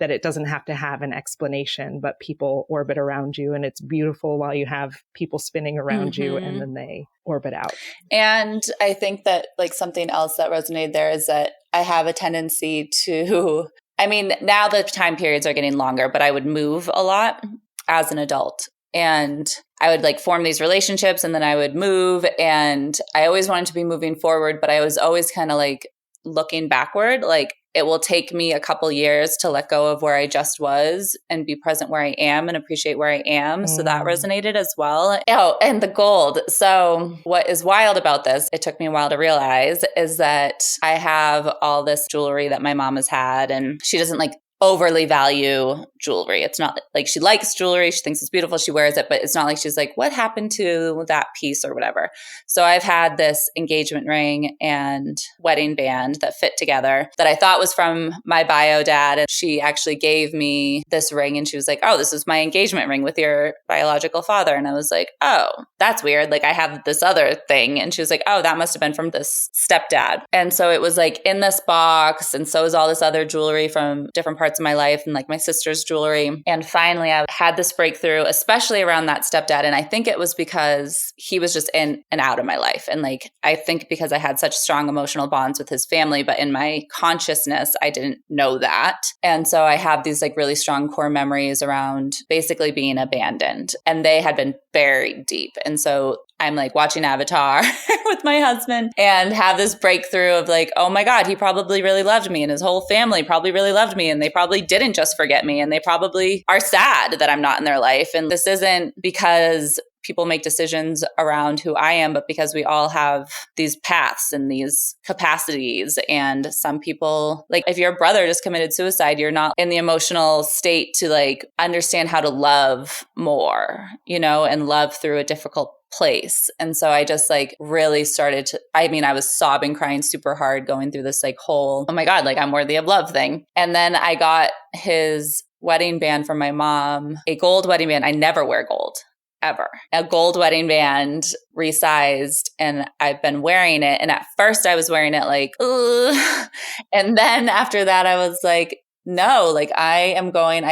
that it doesn't have to have an explanation, but people orbit around you and it's beautiful while you have people spinning around you and then they orbit out. And I think that like something else that resonated there is that I have a tendency to, I mean, now the time periods are getting longer, but I would move a lot as an adult. And I would like form these relationships and then I would move, and I always wanted to be moving forward, but I was always kind of like looking backward. Like it will take me a couple years to let go of where I just was and be present where I am and appreciate where I am. So that resonated as well. Oh, and the gold. So what is wild about this, it took me a while to realize, is that I have all this jewelry that my mom has had, and she doesn't like overly value jewelry. It's not like she likes jewelry. She thinks it's beautiful. She wears it, but it's not like she's like, what happened to that piece or whatever. So I've had this engagement ring and wedding band that fit together that I thought was from my bio dad. And she actually gave me this ring and she was like, oh, this is my engagement ring with your biological father. And I was like, oh, that's weird. Like I have this other thing. And she was like, oh, that must have been from this stepdad. And so it was like in this box. And so is all this other jewelry from different parts of my life and like my sister's jewelry. And finally, I had this breakthrough, especially around that stepdad. And I think it was because he was just in and out of my life. And like, I think because I had such strong emotional bonds with his family, but in my consciousness, I didn't know that. And so I have these like really strong core memories around basically being abandoned, and they had been buried deep. And so I'm like watching Avatar with my husband and have this breakthrough of like, oh my God, he probably really loved me and his whole family probably really loved me. And they probably didn't just forget me. And they probably are sad that I'm not in their life. And this isn't because people make decisions around who I am, but because we all have these paths and these capacities. And some people, like if your brother just committed suicide, you're not in the emotional state to like understand how to love more, you know, and love through a difficult place. And so I just like really started to, I mean, I was sobbing, crying super hard, going through this like whole, oh my God, like I'm worthy of love thing. And then I got his wedding band from my mom, a gold wedding band. I never wear gold. Ever. A gold wedding band, resized, and I've been wearing it. And at first I was wearing it like, ugh. And then after that, I was like, no, like I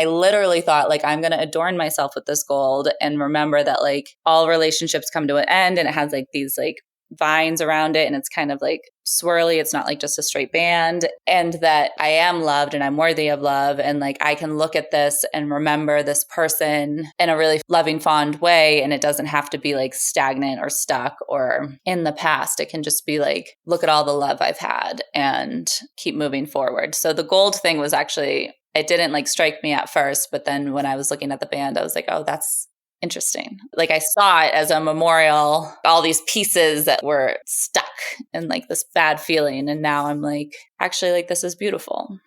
literally thought like I'm going to adorn myself with this gold and remember that like all relationships come to an end, and it has like these like vines around it and it's kind of like swirly. It's not like just a straight band, and that I am loved and I'm worthy of love. And like, I can look at this and remember this person in a really loving, fond way. And it doesn't have to be like stagnant or stuck or in the past. It can just be like, look at all the love I've had and keep moving forward. So the gold thing was actually, it didn't like strike me at first, but then when I was looking at the band, I was like, oh, that's interesting. Like I saw it as a memorial, all these pieces that were stuck in like this bad feeling. And now I'm like, actually, like this is beautiful.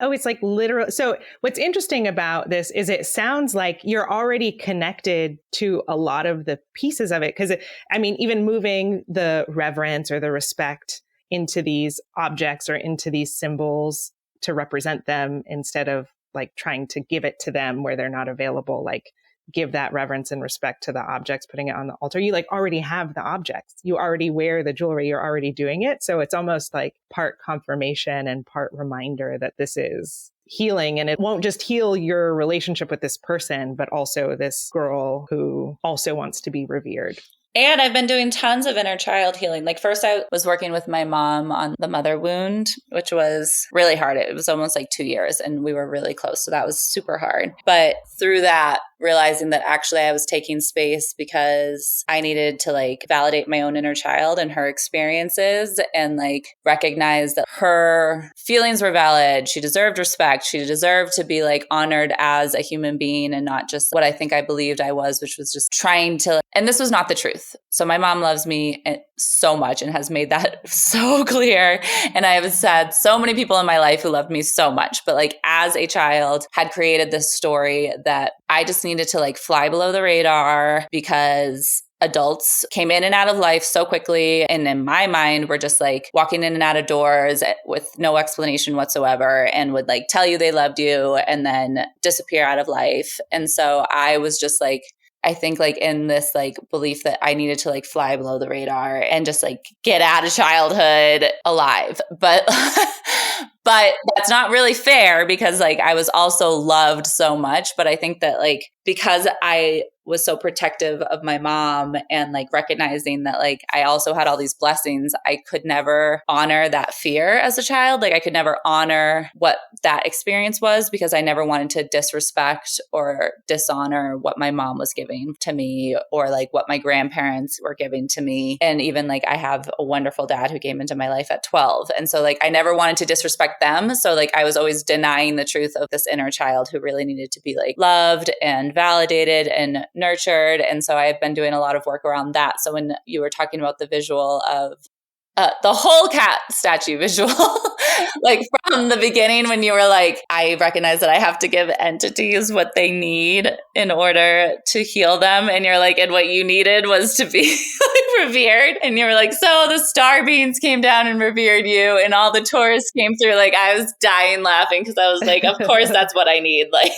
Oh, it's like literal. So what's interesting about this is it sounds like you're already connected to a lot of the pieces of it. Because even moving the reverence or the respect into these objects or into these symbols to represent them instead of like trying to give it to them where they're not available, like give that reverence and respect to the objects, putting it on the altar. You like already have the objects. You already wear the jewelry. You're already doing it. So it's almost like part confirmation and part reminder that this is healing. And it won't just heal your relationship with this person, but also this girl who also wants to be revered. And I've been doing tons of inner child healing. Like first I was working with my mom on the mother wound, which was really hard. It was almost like 2 years and we were really close. So that was super hard. But through that, realizing that actually I was taking space because I needed to like validate my own inner child and her experiences and like recognize that her feelings were valid. She deserved respect. She deserved to be like honored as a human being and not just what I think I believed I was, which was just trying to, and this was not the truth. So my mom loves me so much and has made that so clear. And I have had so many people in my life who loved me so much. But like as a child had created this story that I just needed to like fly below the radar because adults came in and out of life so quickly. And in my mind, we're just like walking in and out of doors with no explanation whatsoever and would like tell you they loved you and then disappear out of life. And so I was just like, I think like in this like belief that I needed to like fly below the radar and just like get out of childhood alive. But that's not really fair because like I was also loved so much. But I think that like because I was so protective of my mom and like recognizing that like I also had all these blessings, I could never honor that fear as a child. Like I could never honor what that experience was because I never wanted to disrespect or dishonor what my mom was giving to me or like what my grandparents were giving to me. And even like I have a wonderful dad who came into my life at 12. And so like I never wanted to disrespect them. So like I was always denying the truth of this inner child who really needed to be like loved and validated and nurtured. And so I've been doing a lot of work around that. So when you were talking about the visual of the whole cat statue visual, like from the beginning when you were like, I recognize that I have to give entities what they need in order to heal them. And you're like, and what you needed was to be like revered. And you were like, so the star beings came down and revered you and all the tourists came through. Like I was dying laughing because I was like, of course that's what I need. Like,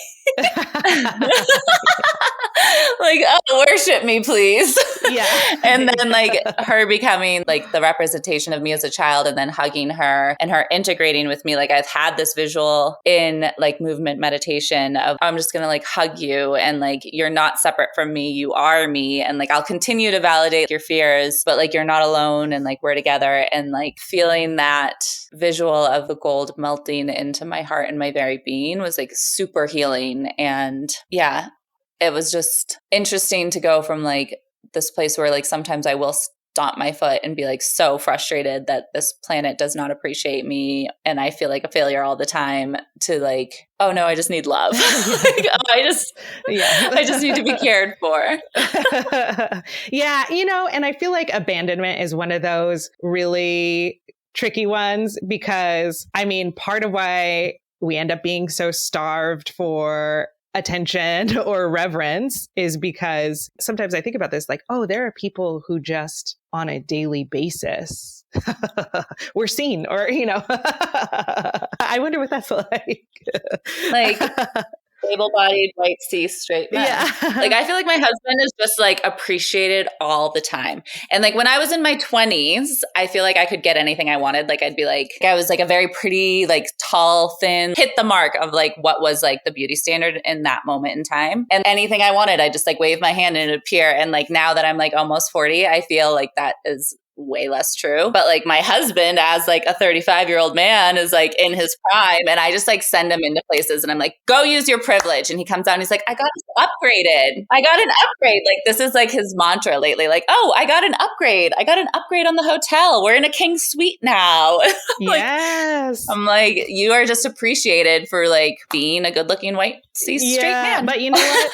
like, oh, worship me, please. Yeah. And then like her becoming like the representation of me as a child and then hugging her and her integrating with me. Like I've had this visual in like movement meditation of I'm just going to like hug you and like you're not separate from me. You are me. And like I'll continue to validate your fears, but like you're not alone and like we're together. And like feeling that visual of the gold melting into my heart and my very being was like super healing. And yeah, it was just interesting to go from like this place where like sometimes I will stomp my foot and be like so frustrated that this planet does not appreciate me and I feel like a failure all the time to like, oh no, I just need love. Like, oh, I just need to be cared for. Yeah, and I feel like abandonment is one of those really tricky ones because part of why we end up being so starved for attention or reverence is because sometimes I think about this like, oh, there are people who just on a daily basis were seen or, I wonder what that's like. Like able-bodied, white, cis, straight men. Yeah. Like, I feel like my husband is just like appreciated all the time. And like when I was in my 20s, I feel like I could get anything I wanted. Like I'd be like, I was like a very pretty, like tall, thin, hit the mark of like what was like the beauty standard in that moment in time. And anything I wanted, I just like wave my hand and it would appear. And like now that I'm like almost 40, I feel like that is way less true. But like my husband as like a 35-year-old man is like in his prime and I just like send him into places and I'm like, go use your privilege. And he comes out and he's like, I got upgraded. I got an upgrade. Like this is like his mantra lately. Like, oh, I got an upgrade. I got an upgrade on the hotel. We're in a king suite now. Like, yes. I'm like, you are just appreciated for like being a good looking white cis straight man. But you know what?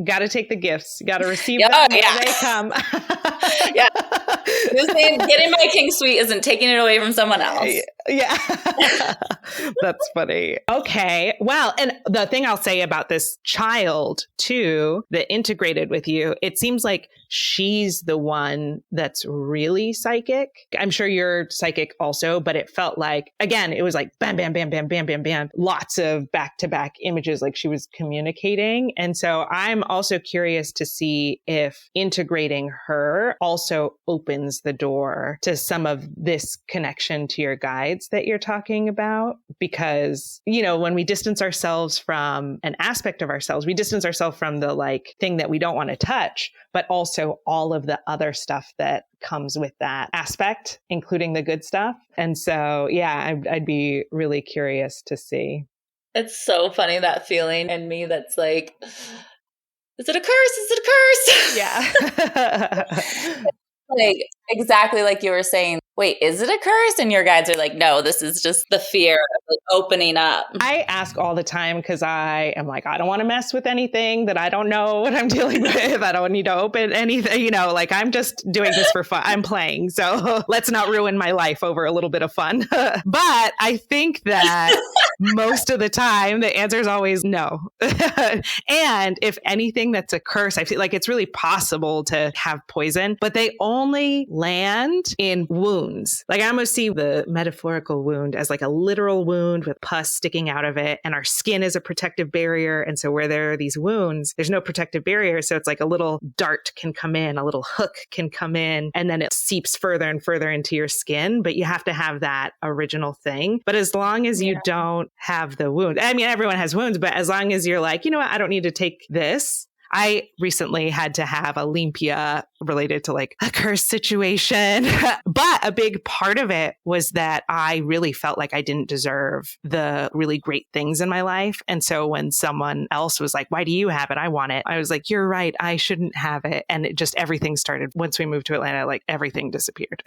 Got to take the gifts. Got to receive them when they come. Yeah. Getting my king suite isn't taking it away from someone else. Yeah. That's funny. Okay. Well, and the thing I'll say about this child too, that integrated with you, it seems like she's the one that's really psychic. I'm sure you're psychic also, but it felt like, again, it was like bam, bam, bam, bam, bam, bam, bam, lots of back-to-back images, like she was communicating. And so I'm also curious to see if integrating her also opens the door to some of this connection to your guides that you're talking about. Because, you know, when we distance ourselves from an aspect of ourselves, we distance ourselves from the like thing that we don't want to touch, but also all of the other stuff that comes with that aspect, including the good stuff. And so, yeah, I'd be really curious to see. It's so funny, that feeling in me that's like, is it a curse? Is it a curse? Yeah. Like exactly like you were saying, wait, is it a curse? And your guides are like, no, this is just the fear of like opening up. I ask all the time because I am like, I don't want to mess with anything that I don't know what I'm dealing with. I don't need to open anything, you know, like I'm just doing this for fun. I'm playing. So let's not ruin my life over a little bit of fun. But I think that most of the time the answer is always no. And if anything that's a curse, I feel like it's really possible to have poison, but they only land in wounds. Like I almost see the metaphorical wound as like a literal wound with pus sticking out of it. And our skin is a protective barrier. And so where there are these wounds, there's no protective barrier. So it's like a little dart can come in, a little hook can come in, and then it seeps further and further into your skin. But you have to have that original thing. But as long as you don't have the wound, I mean, everyone has wounds, but as long as you're like, you know what, I don't need to take this. I recently had to have a limpia related to like a curse situation. But a big part of it was that I really felt like I didn't deserve the really great things in my life. And so when someone else was like, why do you have it? I want it. I was like, you're right. I shouldn't have it. And it just, everything started once we moved to Atlanta, like everything disappeared.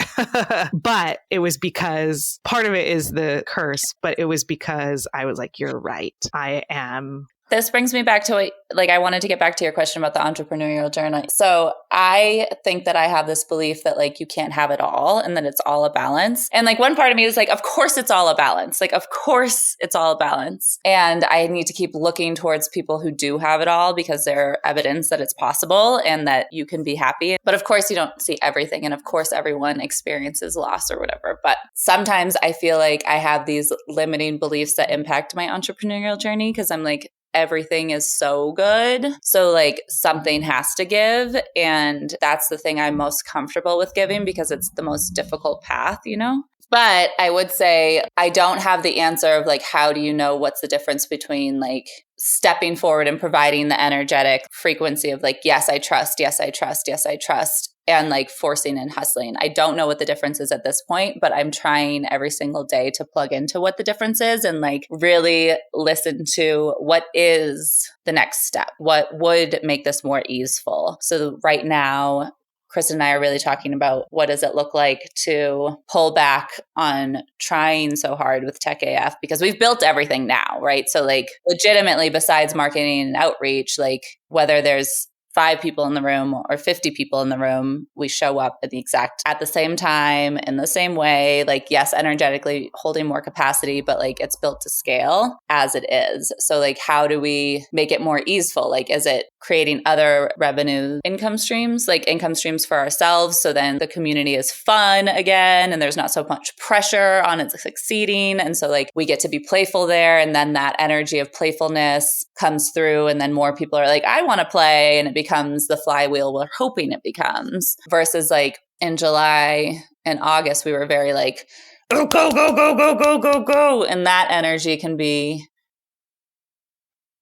But it was because part of it is the curse, but it was because I was like, you're right. I am. This brings me back to I wanted to get back to your question about the entrepreneurial journey. So I think that I have this belief that like you can't have it all and that it's all a balance. And like one part of me is like, of course it's all a balance. Like, of course it's all a balance. And I need to keep looking towards people who do have it all because they're evidence that it's possible and that you can be happy. But of course you don't see everything. And of course everyone experiences loss or whatever. But sometimes I feel like I have these limiting beliefs that impact my entrepreneurial journey because I'm like, everything is so good. So like something has to give. And that's the thing I'm most comfortable with giving because it's the most difficult path, you know? But I would say I don't have the answer of like, how do you know what's the difference between like stepping forward and providing the energetic frequency of like, yes, I trust, yes, I trust, yes, I trust. And like forcing and hustling. I don't know what the difference is at this point, but I'm trying every single day to plug into what the difference is and like really listen to what is the next step, what would make this more easeful. So right now, Kristen and I are really talking about what does it look like to pull back on trying so hard with Tech AF because we've built everything now, right? So like legitimately besides marketing and outreach, like whether there's 5 people in the room or 50 people in the room, we show up at the same time in the same way. Like, yes, energetically holding more capacity, but like it's built to scale as it is. So like, how do we make it more easeful? Like, is it creating other revenue income streams, like income streams for ourselves? So then the community is fun again, and there's not so much pressure on it succeeding. And so like we get to be playful there. And then that energy of playfulness comes through. And then more people are like, I want to play. And it becomes the flywheel we're hoping it becomes versus like in July and August, we were very like, go, go, go, go, go, go, go, go. And that energy can be,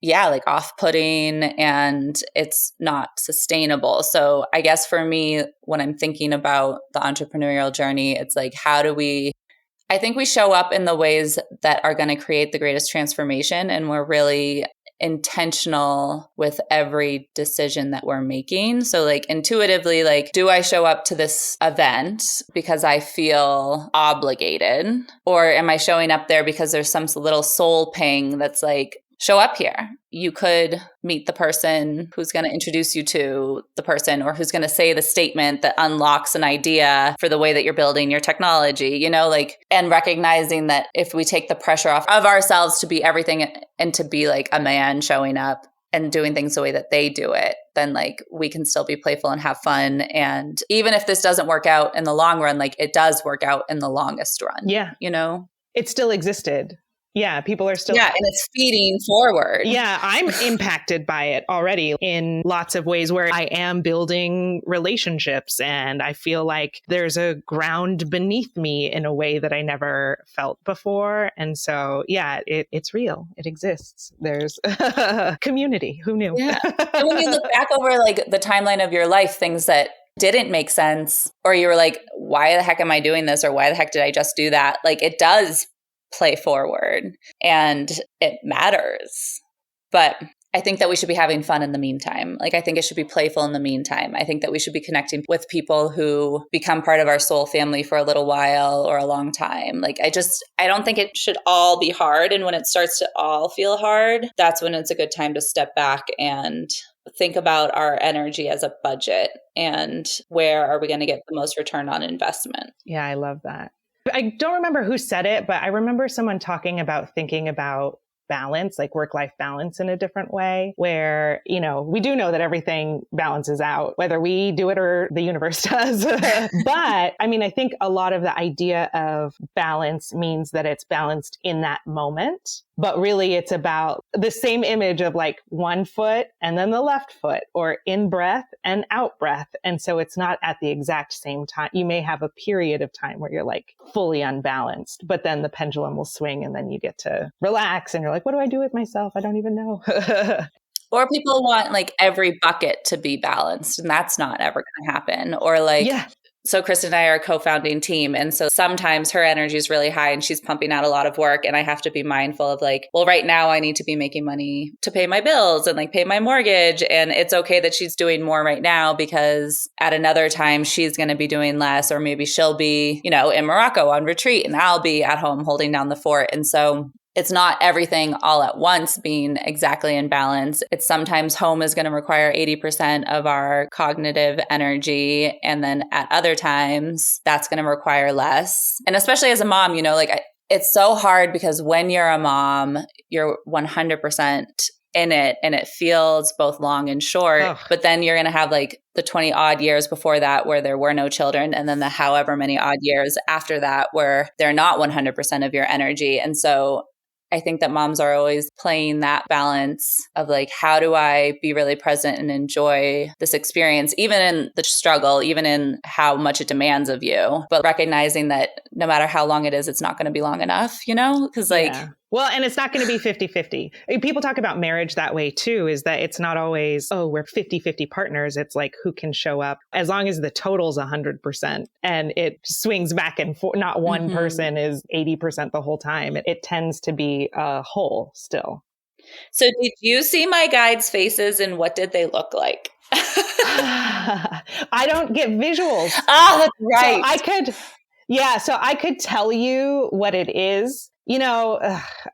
like off-putting and it's not sustainable. So I guess for me, when I'm thinking about the entrepreneurial journey, it's like, I think we show up in the ways that are going to create the greatest transformation. And we're really intentional with every decision that we're making. So like intuitively, like, do I show up to this event because I feel obligated? Or am I showing up there because there's some little soul ping that's like, show up here. You could meet the person who's going to introduce you to the person, or who's going to say the statement that unlocks an idea for the way that you're building your technology, you know, like, and recognizing that if we take the pressure off of ourselves to be everything and to be like a man showing up and doing things the way that they do it, then like we can still be playful and have fun. And even if this doesn't work out in the long run, like it does work out in the longest run. Yeah. You know? It still existed. Yeah, people are still... Yeah, and it's feeding forward. Yeah, I'm impacted by it already in lots of ways where I am building relationships and I feel like there's a ground beneath me in a way that I never felt before. And so, yeah, it's real. It exists. There's community. Who knew? Yeah. And when you look back over like the timeline of your life, things that didn't make sense, or you were like, why the heck am I doing this? Or why the heck did I just do that? Like it does play forward and it matters. But I think that we should be having fun in the meantime. Like, I think it should be playful in the meantime. I think that we should be connecting with people who become part of our soul family for a little while or a long time. Like, I don't think it should all be hard. And when it starts to all feel hard, that's when it's a good time to step back and think about our energy as a budget and where are we going to get the most return on investment. Yeah, I love that. I don't remember who said it, but I remember someone talking about thinking about balance, like work-life balance in a different way, where, you know, we do know that everything balances out, whether we do it or the universe does. But I mean, I think a lot of the idea of balance means that it's balanced in that moment. But really, it's about the same image of like one foot and then the left foot, or in breath and out breath. And so it's not at the exact same time. You may have a period of time where you're like fully unbalanced, but then the pendulum will swing and then you get to relax and you're like, what do I do with myself? I don't even know. Or people want like every bucket to be balanced, and that's not ever going to happen. Or like, yeah. So Kristen and I are a co-founding team. And so sometimes her energy is really high and she's pumping out a lot of work. And I have to be mindful of like, well, right now I need to be making money to pay my bills and like pay my mortgage. And it's okay that she's doing more right now because at another time she's going to be doing less, or maybe she'll be, you know, in Morocco on retreat and I'll be at home holding down the fort. And so it's not everything all at once being exactly in balance. It's sometimes home is going to require 80% of our cognitive energy. And then at other times, that's going to require less. And especially as a mom, you know, like it's so hard because when you're a mom, you're 100% in it and it feels both long and short. Ugh. But then you're going to have like the 20 odd years before that where there were no children. And then the however many odd years after that where they're not 100% of your energy. And so I think that moms are always playing that balance of like, how do I be really present and enjoy this experience, even in the struggle, even in how much it demands of you, but recognizing that no matter how long it is, it's not going to be long enough, you know? Because like... Yeah. Well, and it's not going to be 50-50. People talk about marriage that way too, is that it's not always, oh, we're 50-50 partners. It's like who can show up as long as the total's 100% and it swings back and forth. Not one person is 80% the whole time. It tends to be a whole still. So did you see my guides' faces and what did they look like? I don't get visuals. Ah, that's right. So I could tell you what it is. You know,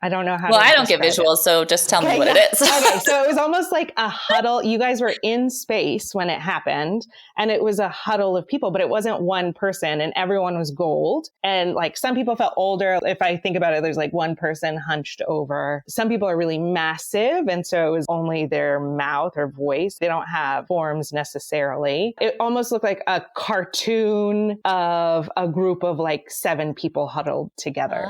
I don't know how. Well, I don't get visuals, so just tell me what it is. Okay, so it was almost like a huddle. You guys were in space when it happened, and it was a huddle of people, but it wasn't one person, and everyone was gold. And like some people felt older. If I think about it, there's like one person hunched over. Some people are really massive, and so it was only their mouth or voice. They don't have forms necessarily. It almost looked like a cartoon of a group of like 7 people huddled together.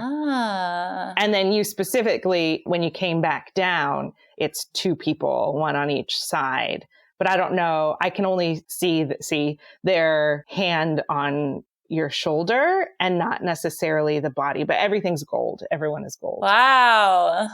And then you specifically, when you came back down, it's 2 people, one on each side. But I don't know. I can only see their hand on your shoulder and not necessarily the body, but everything's gold. Everyone is gold. Wow.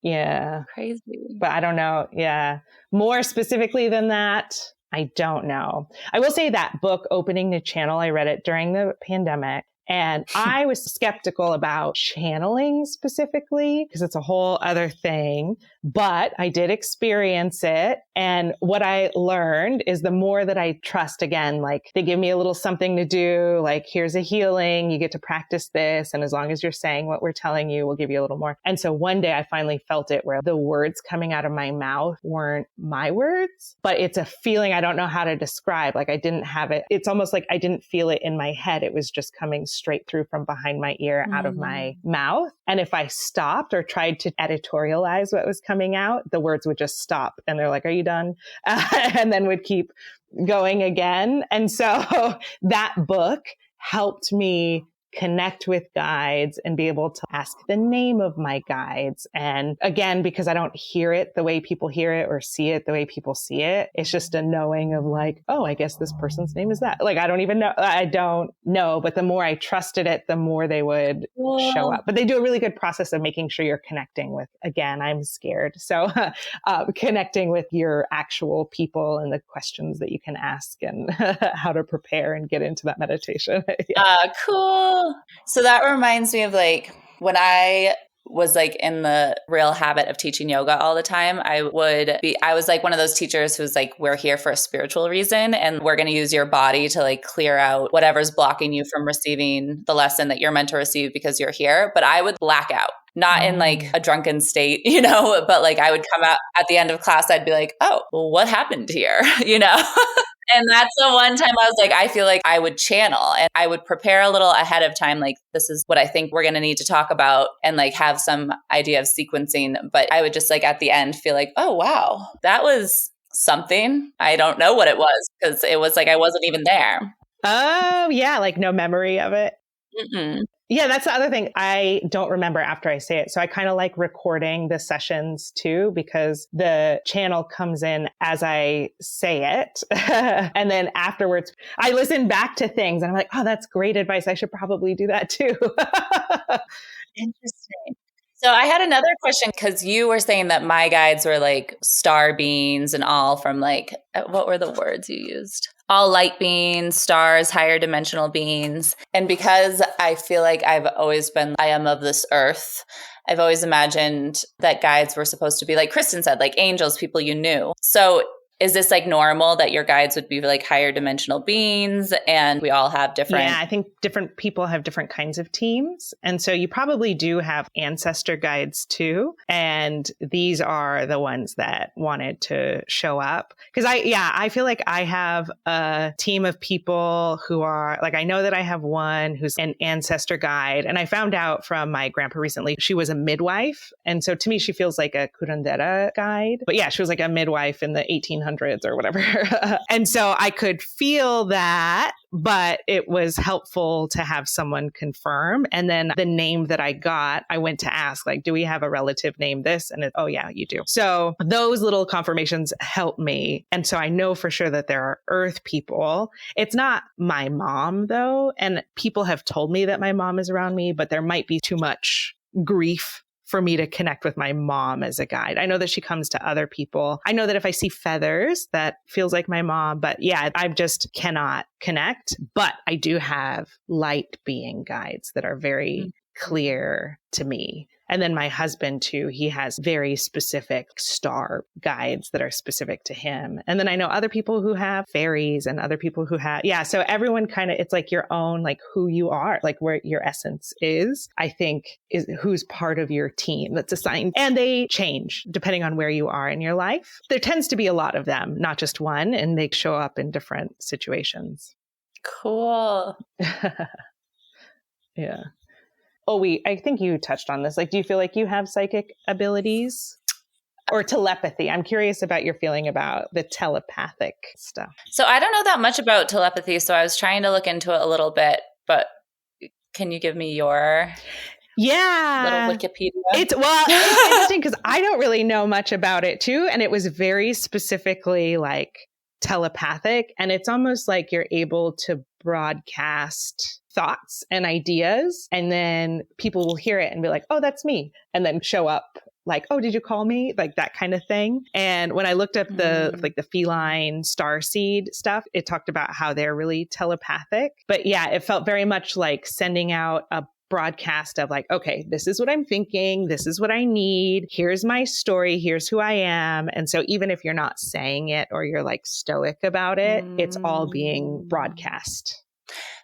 Yeah. Crazy. But I don't know. Yeah. More specifically than that, I don't know. I will say that book, Opening the Channel, I read it during the pandemic. And I was skeptical about channeling specifically because it's a whole other thing, but I did experience it. And what I learned is the more that I trust, again, like they give me a little something to do, like here's a healing, you get to practice this. And as long as you're saying what we're telling you, we'll give you a little more. And so one day I finally felt it where the words coming out of my mouth weren't my words, but it's a feeling I don't know how to describe. Like I didn't have it. It's almost like I didn't feel it in my head. It was just coming straight through from behind my ear out of my mouth. And if I stopped or tried to editorialize what was coming out, the words would just stop. And they're like, are you done? And then would keep going again. And so that book helped me connect with guides and be able to ask the name of my guides. And again, because I don't hear it the way people hear it or see it the way people see it, it's just a knowing of like, oh, I guess this person's name is that. Like, I don't even know. I don't know. But the more I trusted it, the more they would show up. But they do a really good process of making sure you're connecting with, again, I'm scared. So connecting with your actual people and the questions that you can ask and how to prepare and get into that meditation. Cool. So that reminds me of like when I was like in the real habit of teaching yoga all the time, I was like one of those teachers who's like, we're here for a spiritual reason and we're going to use your body to like clear out whatever's blocking you from receiving the lesson that you're meant to receive because you're here. But I would black out. Not in like a drunken state, but like I would come out at the end of class, I'd be like, oh, well, what happened here? And that's the one time I was like, I feel like I would channel and I would prepare a little ahead of time. Like, this is what I think we're going to need to talk about and like have some idea of sequencing. But I would just like at the end feel like, oh, wow, that was something. I don't know what it was because it was like I wasn't even there. Oh, yeah. Like no memory of it. Mm-mm. Yeah, that's the other thing. I don't remember after I say it. So I kind of like recording the sessions too, because the channel comes in as I say it. And then afterwards, I listen back to things and I'm like, oh, that's great advice. I should probably do that too. Interesting. So I had another question because you were saying that my guides were like star beings and all from like, what were the words you used? All light beings, stars, higher dimensional beings. And because I feel like I've always been, I am of this earth, I've always imagined that guides were supposed to be like Kristen said, like angels, people you knew. So is this like normal that your guides would be like higher dimensional beings and we all have different? Yeah, I think different people have different kinds of teams. And so you probably do have ancestor guides too. And these are the ones that wanted to show up. Because I feel like I have a team of people who are like, I know that I have one who's an ancestor guide. And I found out from my grandpa recently, she was a midwife. And so to me, she feels like a curandera guide. But yeah, she was like a midwife in the 1800s or whatever. And so I could feel that, but it was helpful to have someone confirm. And then the name that I got, I went to ask, like, do we have a relative named this? And oh yeah, you do. So those little confirmations help me. And so I know for sure that there are earth people. It's not my mom though. And people have told me that my mom is around me, but there might be too much grief for me to connect with my mom as a guide. I know that she comes to other people. I know that if I see feathers, that feels like my mom. But yeah, I just cannot connect. But I do have light being guides that are very clear to me. And then my husband too, he has very specific star guides that are specific to him. And then I know other people who have fairies and other people who have, so everyone kind of, it's like your own, like who you are, like where your essence is, I think is who's part of your team that's assigned. And they change depending on where you are in your life. There tends to be a lot of them, not just one, and they show up in different situations. Cool. Yeah. Oh, I think you touched on this. Like, do you feel like you have psychic abilities or telepathy? I'm curious about your feeling about the telepathic stuff. So I don't know that much about telepathy. So I was trying to look into it a little bit, but can you give me your little Wikipedia? It's interesting because I don't really know much about it too. And it was very specifically like telepathic. And it's almost like you're able to broadcast thoughts and ideas, and then people will hear it and be like, oh, that's me, and then show up like, oh, did you call me? Like that kind of thing. And when I looked up the feline starseed stuff, it talked about how they're really telepathic. But yeah, it felt very much like sending out a broadcast of like, okay, this is what I'm thinking. This is what I need. Here's my story. Here's who I am. And so even if you're not saying it or you're like stoic about it, it's all being broadcast.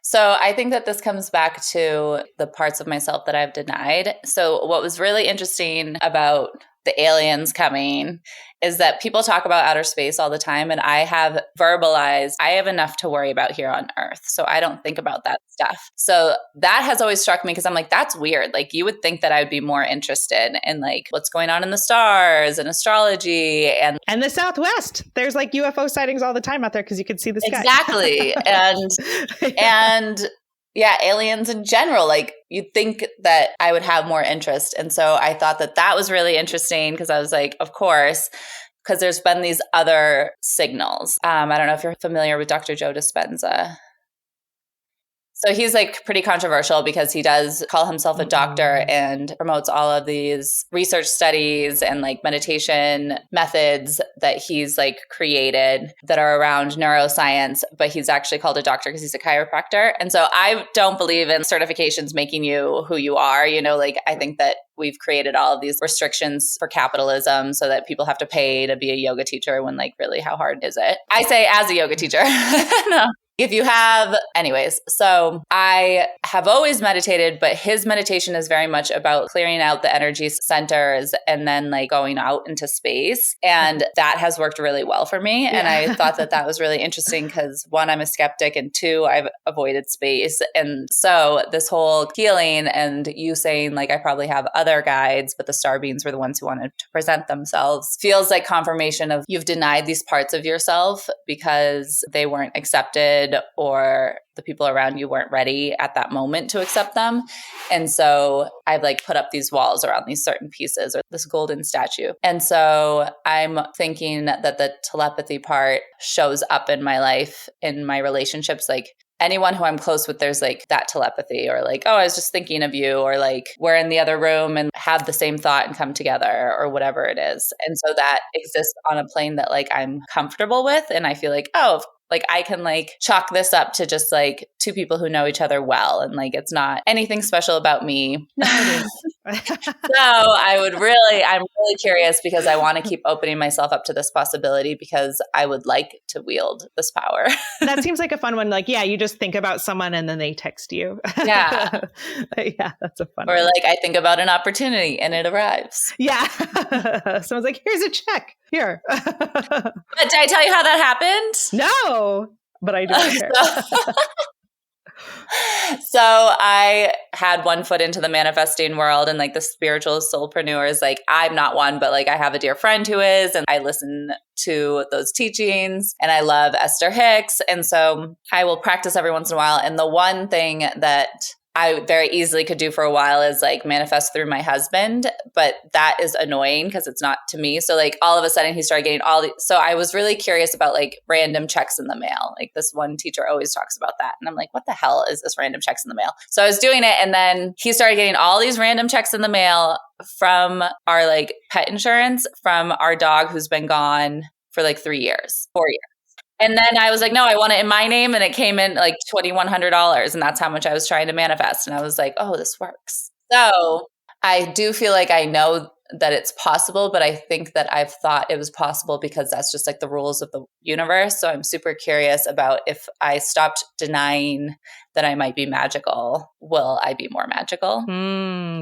So I think that this comes back to the parts of myself that I've denied. So what was really interesting about the aliens coming is that people talk about outer space all the time. And I have verbalized, I have enough to worry about here on Earth. So I don't think about that stuff. So that has always struck me because I'm like, that's weird. Like you would think that I would be more interested in like what's going on in the stars and astrology and the Southwest. There's like UFO sightings all the time out there because you can see the sky. Exactly. And yeah, aliens in general, like you'd think that I would have more interest. And so I thought that that was really interesting because I was like, of course, because there's been these other signals. I don't know if you're familiar with Dr. Joe Dispenza. So he's like pretty controversial because he does call himself a doctor and promotes all of these research studies and like meditation methods that he's like created that are around neuroscience, but he's actually called a doctor because he's a chiropractor. And so I don't believe in certifications making you who you are. You know, like I think that we've created all of these restrictions for capitalism so that people have to pay to be a yoga teacher when like really how hard is it? I say as a yoga teacher. No. If you have, anyways, so I have always meditated, but his meditation is very much about clearing out the energy centers and then like going out into space. And that has worked really well for me. And I thought that that was really interesting because one, I'm a skeptic and two, I've avoided space. And so this whole healing and you saying like, I probably have other guides, but the star beings were the ones who wanted to present themselves feels like confirmation of you've denied these parts of yourself because they weren't accepted or the people around you weren't ready at that moment to accept them. And so I've like put up these walls around these certain pieces or this golden statue. And so I'm thinking that the telepathy part shows up in my life, in my relationships, like anyone who I'm close with, there's like that telepathy or like, oh, I was just thinking of you or like we're in the other room and have the same thought and come together or whatever it is. And so that exists on a plane that like I'm comfortable with. And I feel like, oh, like I can like chalk this up to just like two people who know each other well. And like, it's not anything special about me. No, it is. So I'm really curious because I want to keep opening myself up to this possibility because I would like to wield this power. That seems like a fun one. Like, yeah, you just think about someone and then they text you. Yeah. Yeah, that's a fun or one. Like I think about an opportunity and it arrives. Yeah. Someone's like, here's a check. Here. But did I tell you how that happened? No, but I don't care. So I had one foot into the manifesting world and like the spiritual soulpreneurs, like I'm not one, but like I have a dear friend who is, and I listen to those teachings and I love Esther Hicks. And so I will practice every once in a while. And the one thing that I very easily could do for a while is like manifest through my husband, but that is annoying because it's not to me. So like all of a sudden he started getting so I was really curious about like random checks in the mail. Like this one teacher always talks about that. And I'm like, what the hell is this random checks in the mail? So I was doing it. And then he started getting all these random checks in the mail from our like pet insurance from our dog who's been gone for like 4 years. And then I was like, no, I want it in my name. And it came in like $2,100. And that's how much I was trying to manifest. And I was like, oh, this works. So I do feel like I know that it's possible, but I think that I've thought it was possible because that's just like the rules of the universe. So I'm super curious about if I stopped denying that I might be magical, will I be more magical?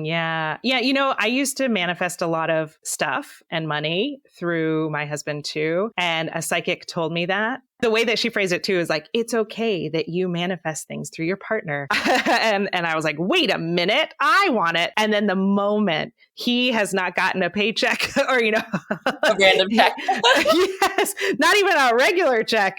Yeah. Yeah. You know, I used to manifest a lot of stuff and money through my husband too. And a psychic told me that. The way that she phrased it too is like, it's okay that you manifest things through your partner. and I was like, wait a minute, I want it. And then the moment he has not gotten a paycheck or, you know, a random check. Yes, not even a regular check.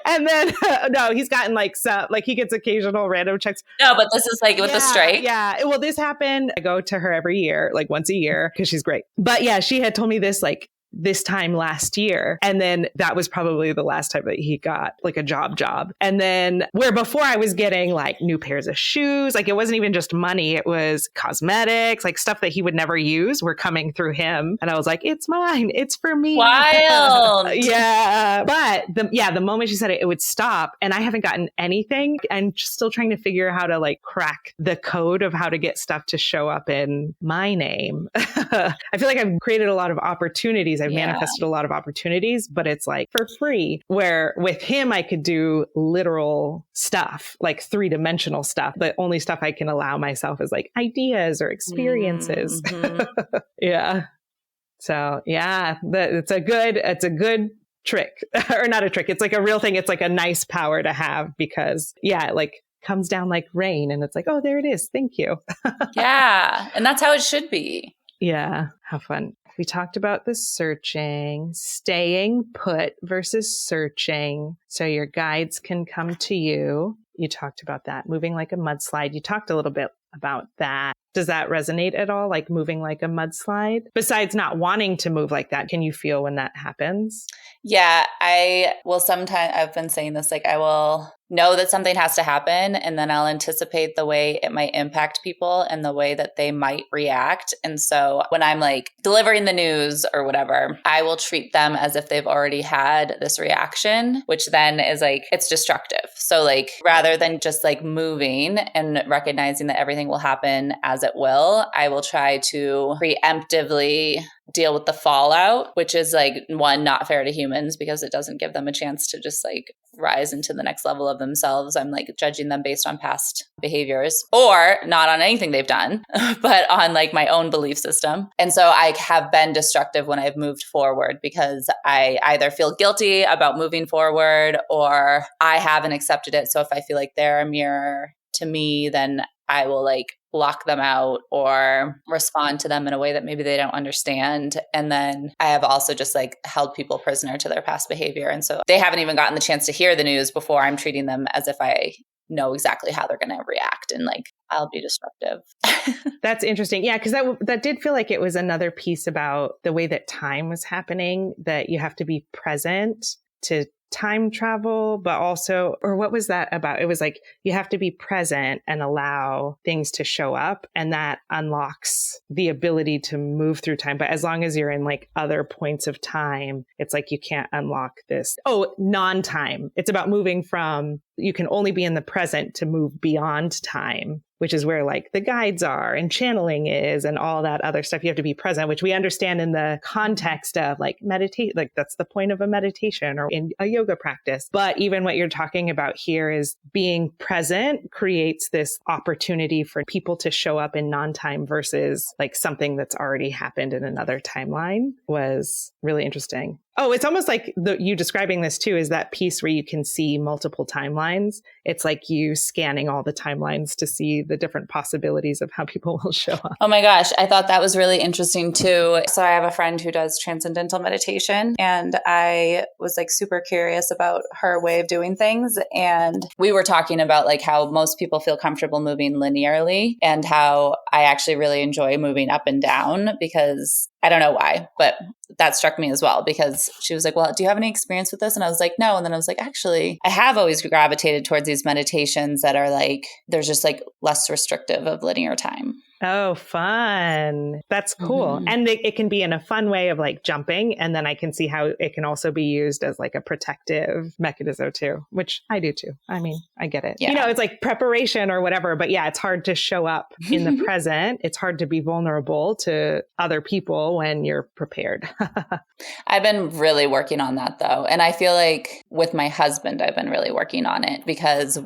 And then, no, he's gotten like some, like he gets occasional random checks. No, but this is like with the strike. Yeah. Well, this happened. I go to her every year, like once a year, because she's great. But yeah, she had told me this like this time last year. And then that was probably the last time that he got like a job. And then where before I was getting like new pairs of shoes, like it wasn't even just money, it was cosmetics, like stuff that he would never use were coming through him. And I was like, it's mine. It's for me. Wild. Yeah. But the moment she said it, it would stop. And I haven't gotten anything. I'm still trying to figure out how to like crack the code of how to get stuff to show up in my name. I feel like I've created a lot of opportunities. I've manifested a lot of opportunities, but it's like for free, where with him, I could do literal stuff, like 3-dimensional stuff. The only stuff I can allow myself is like ideas or experiences. Mm-hmm. Yeah. So yeah, it's a good trick or not a trick. It's like a real thing. It's like a nice power to have because it like comes down like rain and it's like, oh, there it is. Thank you. Yeah. And that's how it should be. Yeah. How fun. We talked about the searching, staying put versus searching. So your guides can come to you. You talked about that. Moving like a mudslide. You talked a little bit about that. Does that resonate at all? Like moving like a mudslide? Besides not wanting to move like that, can you feel when that happens? Yeah, I will sometimes, I've been saying this, like I will know that something has to happen and then I'll anticipate the way it might impact people and the way that they might react. And so when I'm like delivering the news or whatever, I will treat them as if they've already had this reaction, which then is like, it's destructive. So like rather than just like moving and recognizing that everything will happen as it will, I will try to preemptively deal with the fallout, which is like one, not fair to humans because it doesn't give them a chance to just like rise into the next level of themselves. I'm like judging them based on past behaviors or not on anything they've done, but on like my own belief system. And so I have been destructive when I've moved forward because I either feel guilty about moving forward or I haven't accepted it. So if I feel like they're a mirror to me, then I will like block them out or respond to them in a way that maybe they don't understand. And then I have also just like held people prisoner to their past behavior. And so they haven't even gotten the chance to hear the news before I'm treating them as if I know exactly how they're going to react. And like, I'll be disruptive. That's interesting. Yeah. Cause that did feel like it was another piece about the way that time was happening, that you have to be present to time travel, but also, or what was that about? It was like, you have to be present and allow things to show up. And that unlocks the ability to move through time. But as long as you're in like other points of time, it's like, you can't unlock this. Oh, non-time. It's about moving from, you can only be in the present to move beyond time, which is where like the guides are and channeling is and all that other stuff. You have to be present, which we understand in the context of like meditate, like that's the point of a meditation or in a yoga practice. But even what you're talking about here is being present creates this opportunity for people to show up in non-time versus like something that's already happened in another timeline was really interesting. Oh, it's almost like you describing this too, is that piece where you can see multiple timelines. It's like you scanning all the timelines to see the different possibilities of how people will show up. Oh my gosh, I thought that was really interesting too. So I have a friend who does transcendental meditation and I was like super curious about her way of doing things. And we were talking about like how most people feel comfortable moving linearly and how I actually really enjoy moving up and down because I don't know why, but that struck me as well because she was like, well, do you have any experience with this? And I was like, no. And then I was like, actually, I have always gravitated towards these meditations that are like, there's just like less restrictive of linear time. Oh, fun. That's cool. Mm-hmm. And it can be in a fun way of like jumping. And then I can see how it can also be used as like a protective mechanism too, which I do too. I mean, I get it. Yeah. You know, it's like preparation or whatever, but yeah, it's hard to show up in the present. It's hard to be vulnerable to other people when you're prepared. I've been really working on that though. And I feel like with my husband, I've been really working on it because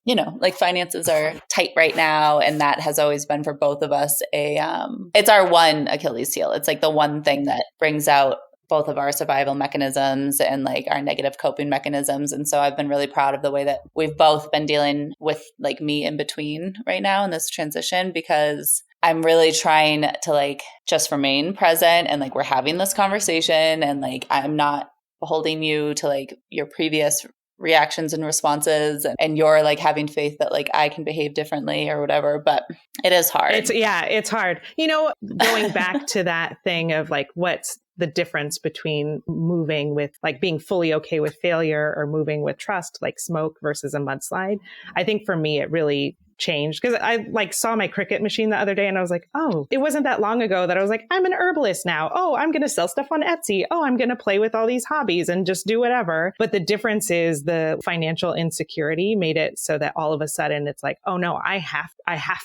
you know, like finances are tight right now. And that has always been for both of us it's our one Achilles heel. It's like the one thing that brings out both of our survival mechanisms and like our negative coping mechanisms. And so I've been really proud of the way that we've both been dealing with like me in between right now in this transition, because I'm really trying to like just remain present and like we're having this conversation and like I'm not holding you to like your previous reactions and responses and you're like having faith that like I can behave differently or whatever, but it is hard. It's hard. You know, going back to that thing of like, what's the difference between moving with like being fully okay with failure or moving with trust, like smoke versus a mudslide. I think for me, it really changed because I like saw my Cricut machine the other day and I was like, oh, it wasn't that long ago that I was like, I'm an herbalist now. Oh, I'm going to sell stuff on Etsy. Oh, I'm going to play with all these hobbies and just do whatever. But the difference is the financial insecurity made it so that all of a sudden it's like, oh no, I have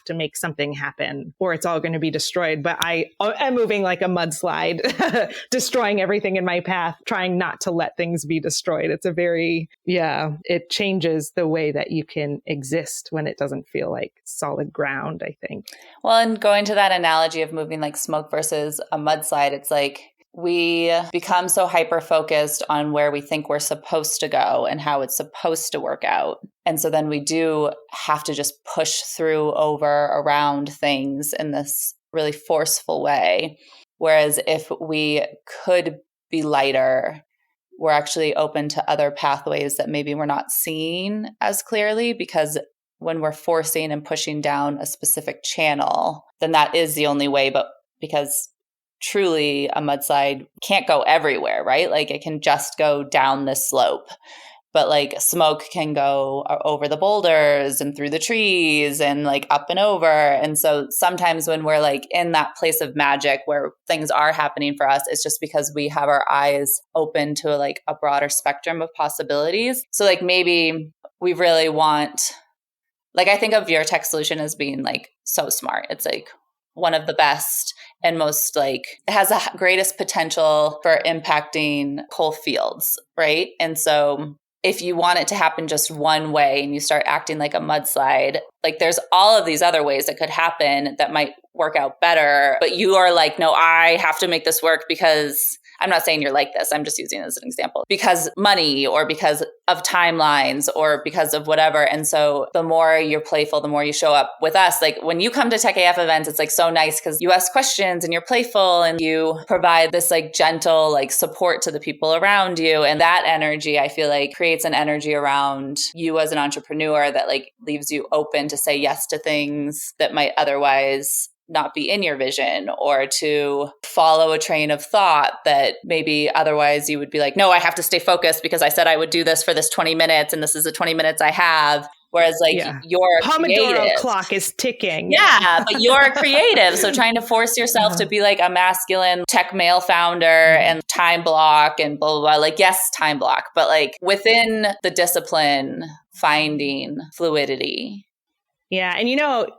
to make something happen or it's all going to be destroyed. But I am moving like a mudslide, destroying everything in my path, trying not to let things be destroyed. It's a very, it changes the way that you can exist when it doesn't feel like solid ground, I think. Well, and going to that analogy of moving like smoke versus a mudslide, it's like we become so hyper-focused on where we think we're supposed to go and how it's supposed to work out. And so then we do have to just push through, over, around things in this really forceful way. Whereas if we could be lighter, we're actually open to other pathways that maybe we're not seeing as clearly, because when we're forcing and pushing down a specific channel, then that is the only way. But because truly a mudslide can't go everywhere, right? Like it can just go down this slope. But like smoke can go over the boulders and through the trees and like up and over. And so sometimes when we're like in that place of magic where things are happening for us, it's just because we have our eyes open to like a broader spectrum of possibilities. So like maybe we really want, like I think of your tech solution as being like so smart. It's like one of the best and most like, it has the greatest potential for impacting whole fields, right? And so if you want it to happen just one way and you start acting like a mudslide, like there's all of these other ways that could happen that might work out better. But you are like, no, I have to make this work because I'm not saying you're like this. I'm just using it as an example because money or because of timelines or because of whatever. And so the more you're playful, the more you show up with us. Like when you come to Tech AF events, it's like so nice because you ask questions and you're playful and you provide this like gentle like support to the people around you. And that energy, I feel like creates an energy around you as an entrepreneur that like leaves you open to say yes to things that might otherwise not be in your vision, or to follow a train of thought that maybe otherwise you would be like, no, I have to stay focused because I said I would do this for this 20 minutes and this is the 20 minutes I have. Whereas like you're Pomodoro creative. clock is ticking. Yeah, but you're creative. So trying to force yourself to be like a masculine tech male founder and time block and blah, blah, blah. Like, yes, time block, but like within the discipline, finding fluidity. Yeah. And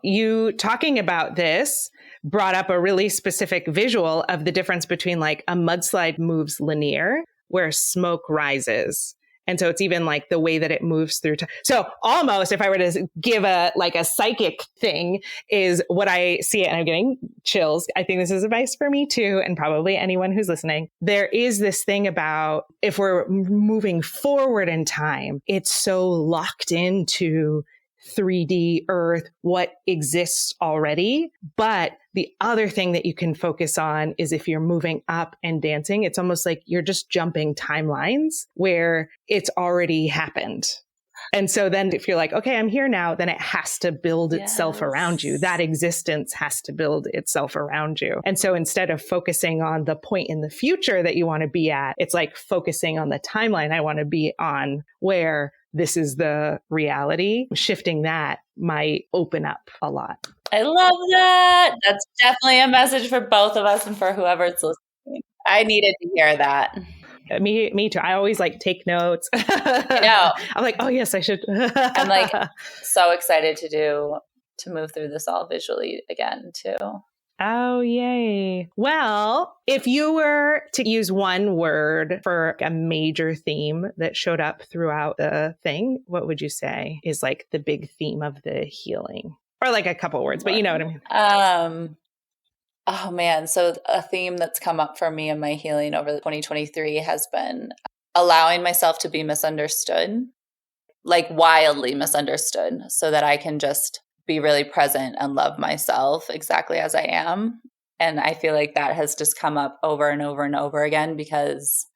you talking about this brought up a really specific visual of the difference between like a mudslide moves linear where smoke rises. And so it's even like the way that it moves through time. So almost if I were to give a psychic thing is what I see it, and I'm getting chills. I think this is advice for me too, and probably anyone who's listening. There is this thing about if we're moving forward in time, it's so locked into 3D Earth, what exists already. But the other thing that you can focus on is if you're moving up and dancing, it's almost like you're just jumping timelines where it's already happened. And so then if you're like, okay, I'm here now, then it has to build itself around you. That existence has to build itself around you. And so instead of focusing on the point in the future that you want to be at, it's like focusing on the timeline I want to be on where this is the reality. Shifting that might open up a lot. I love that. That's definitely a message for both of us and for whoever's listening. I needed to hear that. Me too. I always like take notes. I know. I'm like, oh yes, I should. I'm like so excited to move through this all visually again too. Oh, yay. Well, if you were to use one word for a major theme that showed up throughout the thing, what would you say is like the big theme of the healing? Or like a couple words, but you know what I mean? Oh man. So a theme that's come up for me in my healing over 2023 has been allowing myself to be misunderstood, like wildly misunderstood, so that I can just be really present and love myself exactly as I am. And I feel like that has just come up over and over and over again because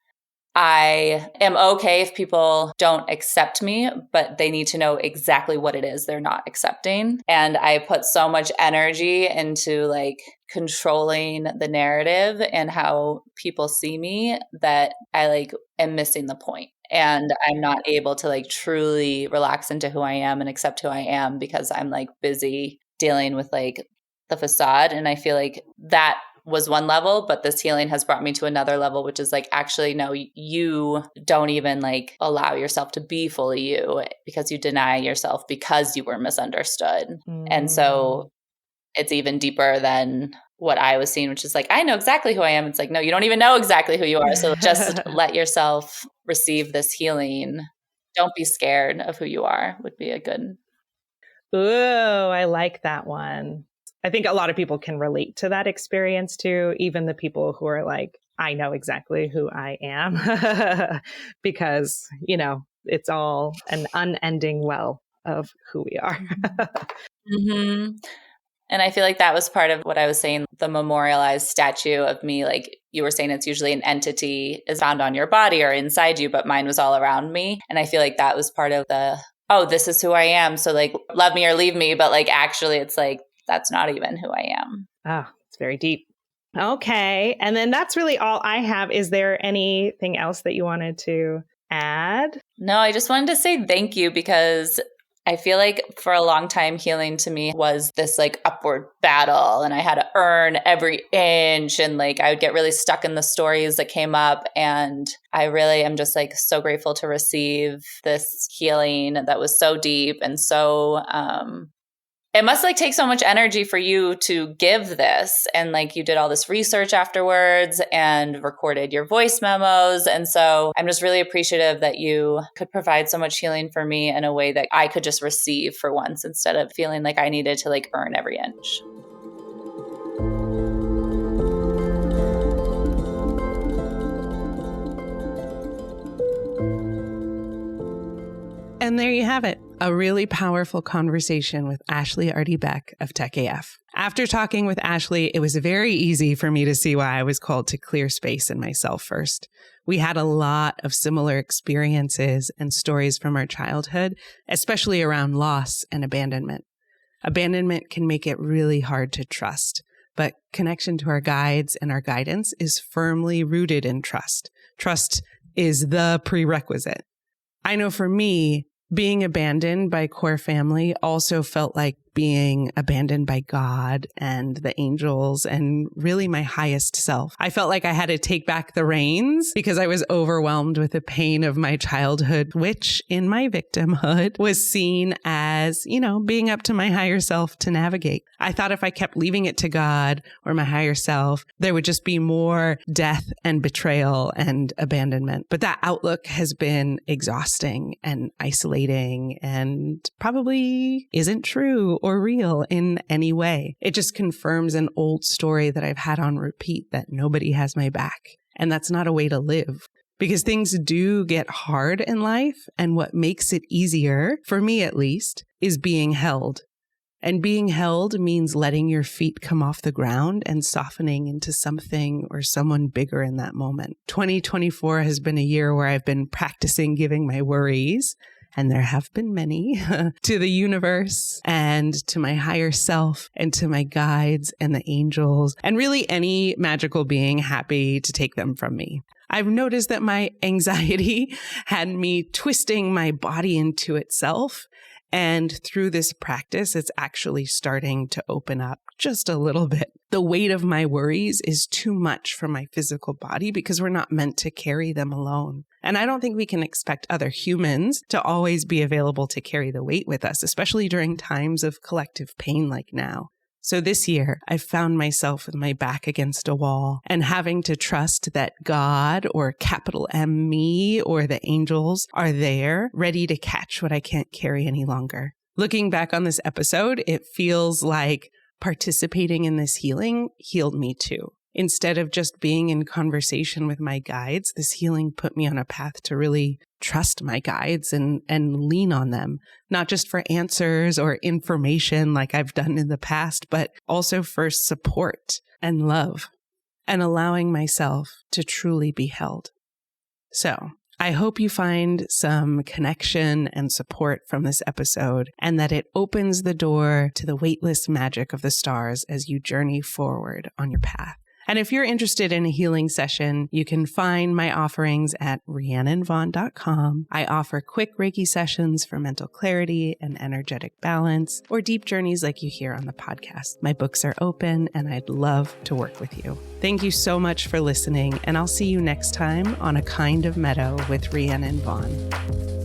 I am okay if people don't accept me, but they need to know exactly what it is they're not accepting. And I put so much energy into like controlling the narrative and how people see me that I like am missing the point. And I'm not able to like truly relax into who I am and accept who I am because I'm like busy dealing with like the facade. And I feel like that was one level, but this healing has brought me to another level, which is like, actually, no, you don't even like allow yourself to be fully you because you deny yourself because you were misunderstood. And so it's even deeper than what I was seeing, which is like, I know exactly who I am. It's like, no, you don't even know exactly who you are. So just let yourself receive this healing. Don't be scared of who you are would be a good. Ooh, I like that one. I think a lot of people can relate to that experience too, even the people who are like, I know exactly who I am because, you know, it's all an unending well of who we are. Mm-hmm. And I feel like that was part of what I was saying, the memorialized statue of me. Like you were saying, it's usually an entity is found on your body or inside you, but mine was all around me. And I feel like that was part of the, oh, this is who I am. So like, love me or leave me. But like, actually, it's like, that's not even who I am. Oh, it's very deep. Okay. And then that's really all I have. Is there anything else that you wanted to add? No, I just wanted to say thank you because I feel like for a long time, healing to me was this like upward battle and I had to earn every inch and like I would get really stuck in the stories that came up. And I really am just like so grateful to receive this healing that was so deep and so, it must like take so much energy for you to give this. And like you did all this research afterwards and recorded your voice memos. And so I'm just really appreciative that you could provide so much healing for me in a way that I could just receive for once instead of feeling like I needed to like earn every inch. And there you have it. A really powerful conversation with Ashley Aarti Beck of Tech AF. After talking with Ashley, it was very easy for me to see why I was called to clear space in myself first. We had a lot of similar experiences and stories from our childhood, especially around loss and abandonment. Abandonment can make it really hard to trust, but connection to our guides and our guidance is firmly rooted in trust. Trust is the prerequisite. I know for me, being abandoned by core family also felt like being abandoned by God and the angels and really my highest self. I felt like I had to take back the reins because I was overwhelmed with the pain of my childhood, which in my victimhood was seen as, you know, being up to my higher self to navigate. I thought if I kept leaving it to God or my higher self, there would just be more death and betrayal and abandonment. But that outlook has been exhausting and isolating and probably isn't true or real in any way. It just confirms an old story that I've had on repeat that nobody has my back. And that's not a way to live because things do get hard in life. And what makes it easier, for me at least, is being held. And being held means letting your feet come off the ground and softening into something or someone bigger in that moment. 2024 has been a year where I've been practicing giving my worries, and there have been many, to the universe and to my higher self and to my guides and the angels and really any magical being happy to take them from me. I've noticed that my anxiety had me twisting my body into itself. And through this practice, it's actually starting to open up just a little bit. The weight of my worries is too much for my physical body because we're not meant to carry them alone. And I don't think we can expect other humans to always be available to carry the weight with us, especially during times of collective pain like now. So this year, I've found myself with my back against a wall and having to trust that God or capital M me or the angels are there, ready to catch what I can't carry any longer. Looking back on this episode, it feels like participating in this healing healed me too. Instead of just being in conversation with my guides, this healing put me on a path to really trust my guides and lean on them, not just for answers or information like I've done in the past, but also for support and love and allowing myself to truly be held. So I hope you find some connection and support from this episode and that it opens the door to the weightless magic of the stars as you journey forward on your path. And if you're interested in a healing session, you can find my offerings at rhiannonvaughn.com. I offer quick Reiki sessions for mental clarity and energetic balance, or deep journeys like you hear on the podcast. My books are open, and I'd love to work with you. Thank you so much for listening, and I'll see you next time on A Kind of Meadow with Rhiannon Vaughn.